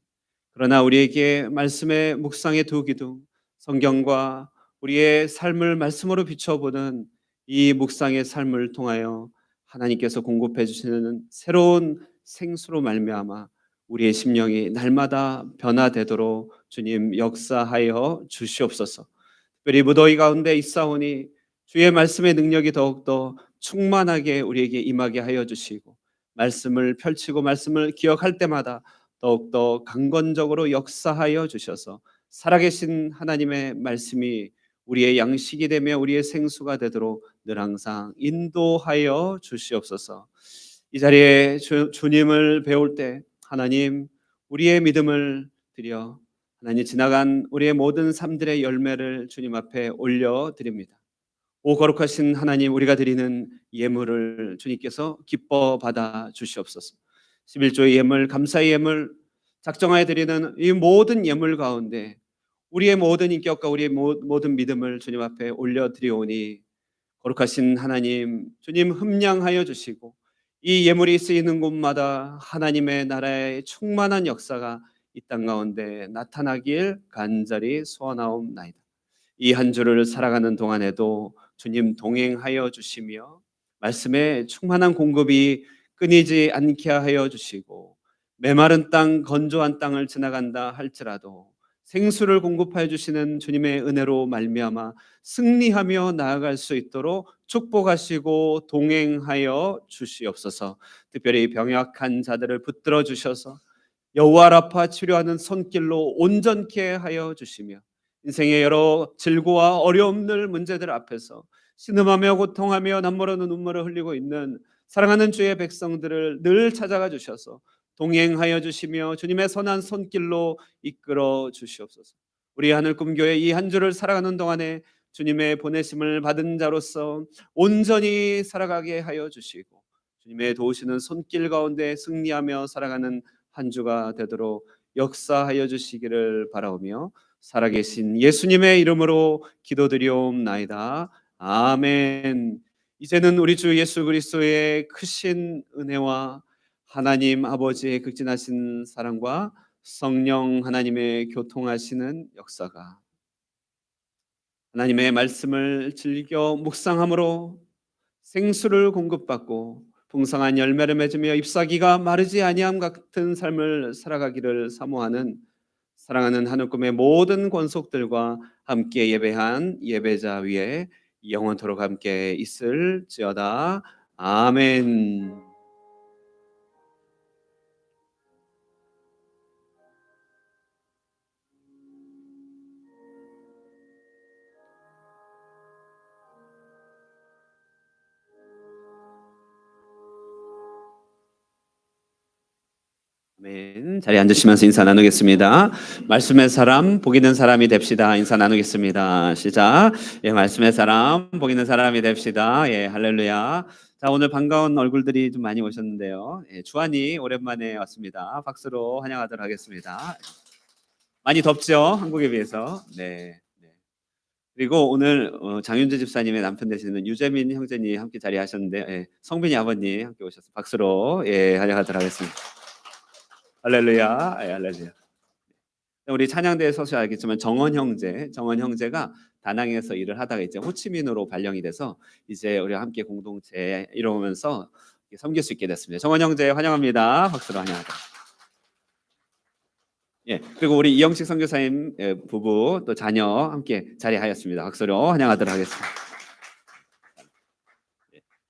그러나 우리에게 말씀의 묵상의 두 기둥, 성경과 우리의 삶을 말씀으로 비춰보는 이 묵상의 삶을 통하여 하나님께서 공급해 주시는 새로운 생수로 말미암아 우리의 심령이 날마다 변화되도록 주님 역사하여 주시옵소서. 특별히 무더위 가운데 있사오니 주의 말씀의 능력이 더욱더 충만하게 우리에게 임하게 하여 주시고, 말씀을 펼치고 말씀을 기억할 때마다 더욱더 강건적으로 역사하여 주셔서 살아계신 하나님의 말씀이 우리의 양식이 되며 우리의 생수가 되도록 늘 항상 인도하여 주시옵소서. 이 자리에 주님을 배울 때 하나님, 우리의 믿음을 드려 하나님 지나간 우리의 모든 삶들의 열매를 주님 앞에 올려드립니다. 오 거룩하신 하나님, 우리가 드리는 예물을 주님께서 기뻐 받아 주시옵소서. 11조의 예물, 감사의 예물 작정하여 드리는 이 모든 예물 가운데 우리의 모든 인격과 우리의 모든 믿음을 주님 앞에 올려드리오니 거룩하신 하나님, 주님 흠량하여 주시고 이 예물이 쓰이는 곳마다 하나님의 나라의 충만한 역사가 이 땅 가운데 나타나길 간절히 소원하옵나이다. 이 한 주를 살아가는 동안에도 주님 동행하여 주시며 말씀의 충만한 공급이 끊이지 않게 하여 주시고, 메마른 땅 건조한 땅을 지나간다 할지라도 생수를 공급하여 주시는 주님의 은혜로 말미암아 승리하며 나아갈 수 있도록 축복하시고 동행하여 주시옵소서. 특별히 병약한 자들을 붙들어 주셔서 여호와 라파 치료하는 손길로 온전케 하여 주시며, 인생의 여러 질고와 어려움들 문제들 앞에서 신음하며 고통하며 남모르는 눈물을 흘리고 있는 사랑하는 주의 백성들을 늘 찾아가 주셔서 동행하여 주시며 주님의 선한 손길로 이끌어 주시옵소서. 우리 하늘 꿈교회 이 한 주를 살아가는 동안에 주님의 보내심을 받은 자로서 온전히 살아가게 하여 주시고, 주님의 도우시는 손길 가운데 승리하며 살아가는 한 주가 되도록 역사하여 주시기를 바라오며, 살아계신 예수님의 이름으로 기도드리옵나이다. 아멘. 이제는 우리 주 예수 그리스도의 크신 은혜와 하나님 아버지의 극진하신 사랑과 성령 하나님의 교통하시는 역사가, 하나님의 말씀을 즐겨 묵상함으로 생수를 공급받고 풍성한 열매를 맺으며 잎사귀가 마르지 아니함 같은 삶을 살아가기를 사모하는 사랑하는 하늘꿈의 모든 권속들과 함께 예배한 예배자 위에 영원토록 함께 있을지어다. 아멘. 아멘. 자리에 앉으시면서 인사 나누겠습니다. 말씀의 사람, 복 있는 사람이 됩시다. 인사 나누겠습니다. 시작. 예, 말씀의 사람, 복 있는 사람이 됩시다. 예, 할렐루야. 자, 오늘 반가운 얼굴들이 좀 많이 오셨는데요. 예, 주한이 오랜만에 왔습니다. 박수로 환영하도록 하겠습니다. 많이 덥죠? 한국에 비해서. 네. 네. 그리고 오늘 장윤재 집사님의 남편 되시는 유재민 형제님 함께 자리하셨는데, 예, 성빈이 아버님 함께 오셔서 박수로 예, 환영하도록 하겠습니다. 할렐루야. 예, 할렐루야. 우리 찬양대에 서서 알겠지만 정원 형제가 다낭에서 일을 하다가 이제 호치민으로 발령이 돼서 이제 우리와 함께 공동체 이루면서 섬길 수 있게 됐습니다. 정원 형제 환영합니다. 박수로 환영합니다. 예, 그리고 우리 이영식 선교사님 부부 또 자녀 함께 자리하였습니다. 박수로 환영하도록 하겠습니다.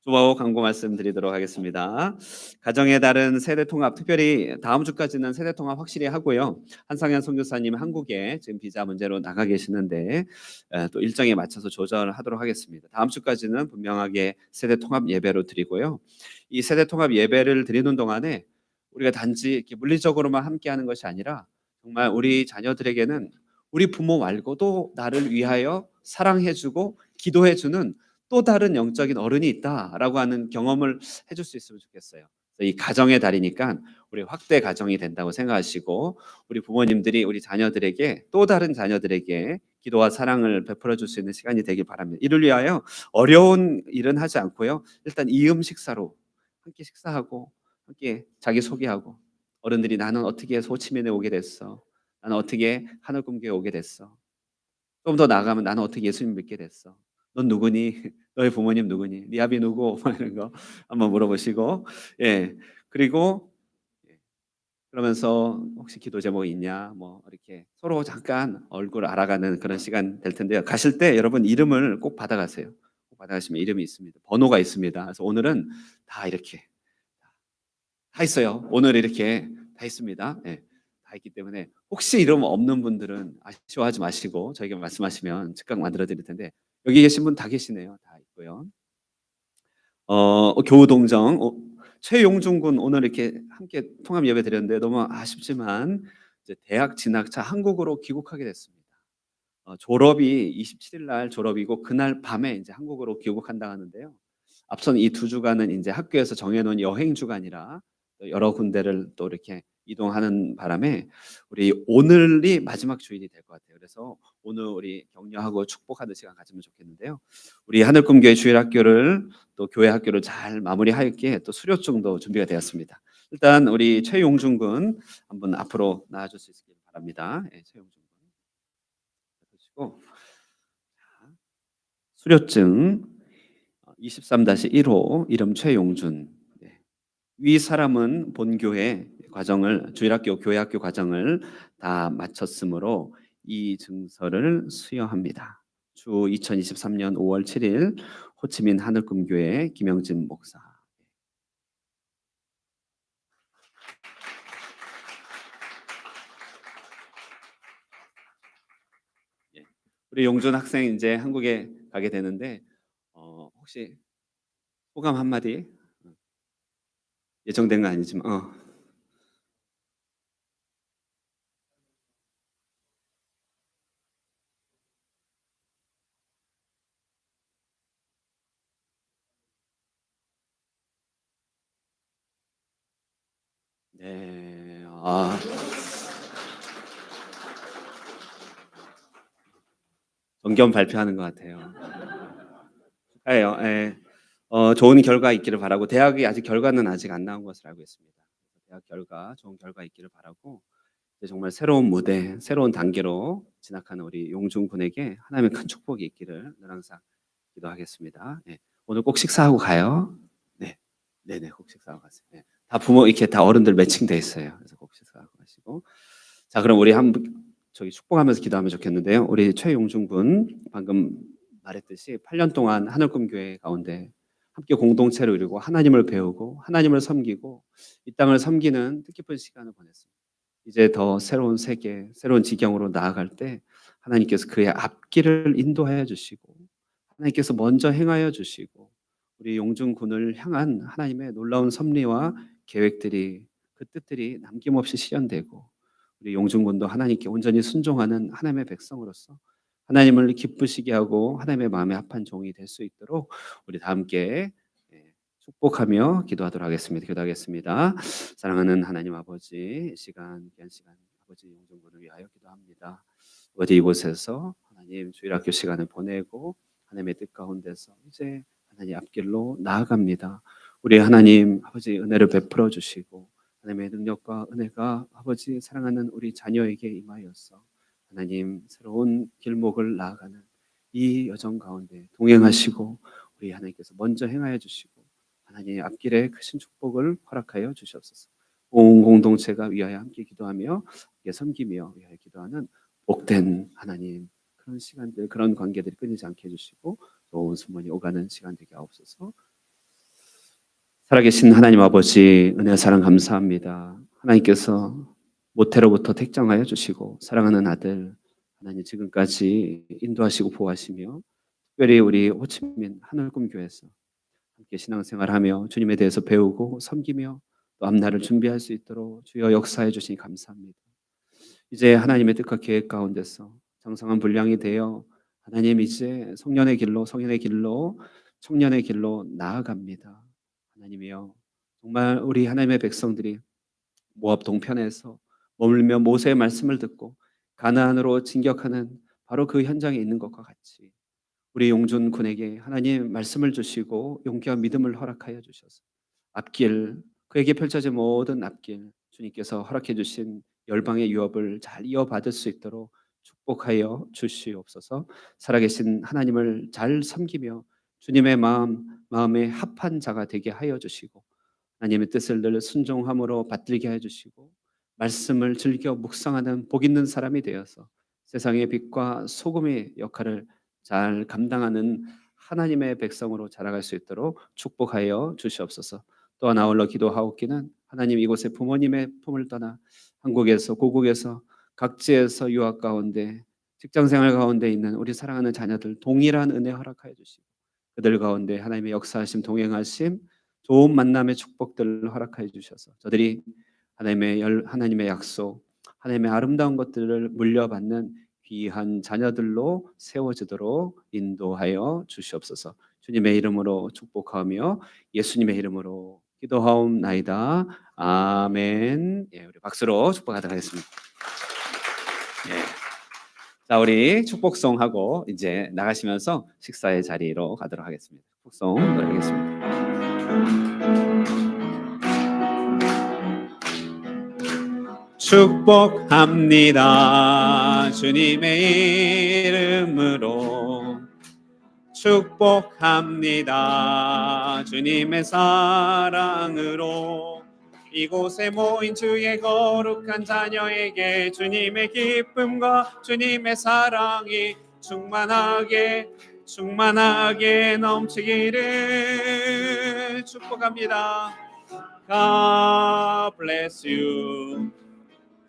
주보 광고 말씀드리도록 하겠습니다. 가정의 달은 세대통합, 특별히 다음 주까지는 세대통합 확실히 하고요. 한상현 선교사님 한국에 지금 비자 문제로 나가 계시는데 또 일정에 맞춰서 조절하도록 하겠습니다. 다음 주까지는 분명하게 세대통합 예배로 드리고요. 이 세대통합 예배를 드리는 동안에 우리가 단지 이렇게 물리적으로만 함께하는 것이 아니라 정말 우리 자녀들에게는 우리 부모 말고도 나를 위하여 사랑해주고 기도해주는 또 다른 영적인 어른이 있다라고 하는 경험을 해줄 수 있으면 좋겠어요. 이 가정의 달이니까 우리 확대 가정이 된다고 생각하시고, 우리 부모님들이 우리 자녀들에게, 또 다른 자녀들에게 기도와 사랑을 베풀어 줄 수 있는 시간이 되길 바랍니다. 이를 위하여 어려운 일은 하지 않고요, 일단 이음 식사로 함께 식사하고 함께 자기 소개하고, 어른들이 나는 어떻게 해서 호치민에 오게 됐어, 나는 어떻게 하늘꿈교에 오게 됐어, 좀 더 나아가면 나는 어떻게 예수님 믿게 됐어, 넌 누구니? 너의 부모님 누구니? 네 아비 누구? 이런 거 한번 물어보시고, 예, 그리고 그러면서 혹시 기도 제목 있냐? 뭐 이렇게 서로 잠깐 얼굴 알아가는 그런 시간 될 텐데요. 가실 때 여러분 이름을 꼭 받아가세요. 꼭 받아가시면 이름이 있습니다. 번호가 있습니다. 그래서 오늘은 다 이렇게 다 있어요. 오늘 이렇게 다 있습니다. 예, 다 있기 때문에 혹시 이름 없는 분들은 아쉬워하지 마시고 저에게 말씀하시면 즉각 만들어 드릴 텐데, 여기 계신 분 다 계시네요. 다 있고요. 교우동정 최용준 군 오늘 이렇게 함께 통합 예배 드렸는데 너무 아쉽지만 이제 대학 진학차 한국으로 귀국하게 됐습니다. 졸업이 27일 날 졸업이고 그날 밤에 이제 한국으로 귀국한다 하는데요. 앞선 이 두 주간은 이제 학교에서 정해놓은 여행 주간이라 여러 군데를 또 이렇게 이동하는 바람에 우리 오늘이 마지막 주일이 될 것 같아요. 그래서 오늘 우리 격려하고 축복하는 시간 가지면 좋겠는데요. 우리 하늘꿈교회 주일학교를 또 교회 학교를 잘 마무리하였기에 또 수료증도 준비가 되었습니다. 일단 우리 최용준 군 한번 앞으로 나와줄 수 있기를 바랍니다. 예, 최용준 군 보시고 수료증 23-1호 이름 최용준. 네. 위 사람은 본교회 과정을 주일학교 교회학교 과정을 다 마쳤으므로 이 증서를 수여합니다. 주 2023년 5월 7일 호치민 하늘꿈교회 김영진 목사. 예. 우리 용준 학생 이제 한국에 가게 되는데 혹시 소감 한마디? 예정된 건 아니지만 네. 정견 발표하는 것 같아요. 축하해요. 예. 좋은 결과 있기를 바라고 대학이 아직 결과는 아직 안 나온 것으로 알고 있습니다. 대학 결과 좋은 결과 있기를 바라고 이제 정말 새로운 무대, 새로운 단계로 진학하는 우리 용준 군에게 하나님의 큰 축복이 있기를 늘 항상 기도하겠습니다. 예. 오늘 꼭 식사하고 가요. 네, 네네, 꼭 식사하고 가세요. 네. 다 부모 이렇게 다 어른들 매칭돼 있어요. 그래서 꼭 식사하고 가시고. 자, 그럼 우리 저기 축복하면서 기도하면 좋겠는데요. 우리 최용준 군 방금 말했듯이 8년 동안 하늘꿈교회 가운데 함께 공동체를 이루고 하나님을 배우고 하나님을 섬기고 이 땅을 섬기는 뜻깊은 시간을 보냈습니다. 이제 더 새로운 세계, 새로운 지경으로 나아갈 때 하나님께서 그의 앞길을 인도하여 주시고 하나님께서 먼저 행하여 주시고 우리 용준 군을 향한 하나님의 놀라운 섭리와 계획들이 그 뜻들이 남김없이 실현되고 우리 용준 군도 하나님께 온전히 순종하는 하나님의 백성으로서 하나님을 기쁘시게 하고 하나님의 마음에 합한 종이 될 수 있도록 우리 다 함께 축복하며 기도하도록 하겠습니다. 기도하겠습니다. 사랑하는 하나님 아버지, 이 시간 귀한 시간 아버지 용준 군을 위하여 기도합니다. 아버지 이곳에서 하나님 주일학교 시간을 보내고 하나님의 뜻 가운데서 이제 하나님 앞길로 나아갑니다. 우리 하나님 아버지 은혜를 베풀어 주시고 하나님의 능력과 은혜가 아버지 사랑하는 우리 자녀에게 임하여서 하나님 새로운 길목을 나아가는 이 여정 가운데 동행하시고 우리 하나님께서 먼저 행하여 주시고 하나님의 앞길에 크신 축복을 허락하여 주시옵소서. 온 공동체가 위하여 함께 기도하며 함께 섬기며 위하여 기도하는 복된 하나님 그런 시간들 그런 관계들이 끊이지 않게 해주시고 좋은 수문이 오가는 시간 되게 하옵소서. 살아계신 하나님 아버지 은혜 사랑 감사합니다. 하나님께서 모태로부터 택정하여 주시고 사랑하는 아들 하나님 지금까지 인도하시고 보호하시며 특별히 우리 호치민 하늘꿈교회에서 함께 신앙생활하며 주님에 대해서 배우고 섬기며 또 앞날을 준비할 수 있도록 주여 역사해 주시니 감사합니다. 이제 하나님의 뜻과 계획 가운데서 장성한 분량이 되어 하나님 이제 성령의 길로 성인의 길로 청년의 길로 나아갑니다. 하나님이여 정말 우리 하나님의 백성들이 모압 동편에서 머물며 모세의 말씀을 듣고 가나안으로 진격하는 바로 그 현장에 있는 것과 같이 우리 용준 군에게 하나님 말씀을 주시고 용기와 믿음을 허락하여 주셔서 앞길 그에게 펼쳐진 모든 앞길 주님께서 허락해 주신 열방의 유업을 잘 이어받을 수 있도록 축복하여 주시옵소서. 살아계신 하나님을 잘 섬기며 주님의 마음에 합한 자가 되게 하여 주시고 하나님의 뜻을 늘 순종함으로 받들게 해 주시고 말씀을 즐겨 묵상하는 복 있는 사람이 되어서 세상의 빛과 소금의 역할을 잘 감당하는 하나님의 백성으로 자라갈 수 있도록 축복하여 주시옵소서. 또한 아울러 기도하옵기는 하나님 이곳에 부모님의 품을 떠나 한국에서 고국에서 각지에서 유학 가운데 직장생활 가운데 있는 우리 사랑하는 자녀들 동일한 은혜 허락하여 주시고 그들 가운데 하나님의 역사하심 동행하심 좋은 만남의 축복들을 허락하여 주셔서 저들이 하나님의 약속 하나님의 아름다운 것들을 물려받는 귀한 자녀들로 세워지도록 인도하여 주시옵소서. 주님의 이름으로 축복하며 예수님의 이름으로 기도하옵나이다. 아멘. 예, 우리 박수로 축복하도록 하겠습니다. 예. 자, 우리 축복송 하고 이제 나가시면서 식사의 자리로 가도록 하겠습니다. 속성 노래하겠습니다. 축복합니다. 주님의 이름으로 축복합니다. 주님의 사랑으로 이곳에 모인 주의 거룩한 자녀에게 주님의 기쁨과 주님의 사랑이 충만하게 넘치기를 축복합니다. God bless you.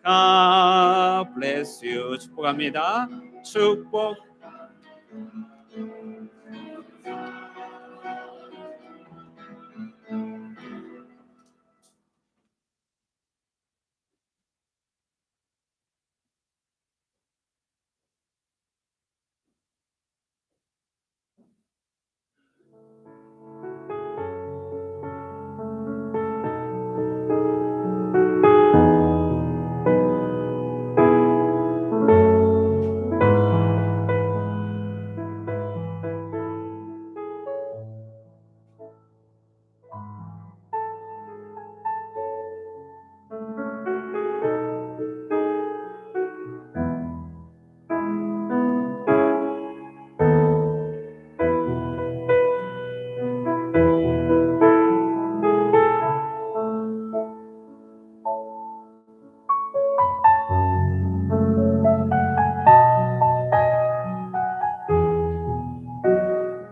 God bless you. 축복합니다. 축복.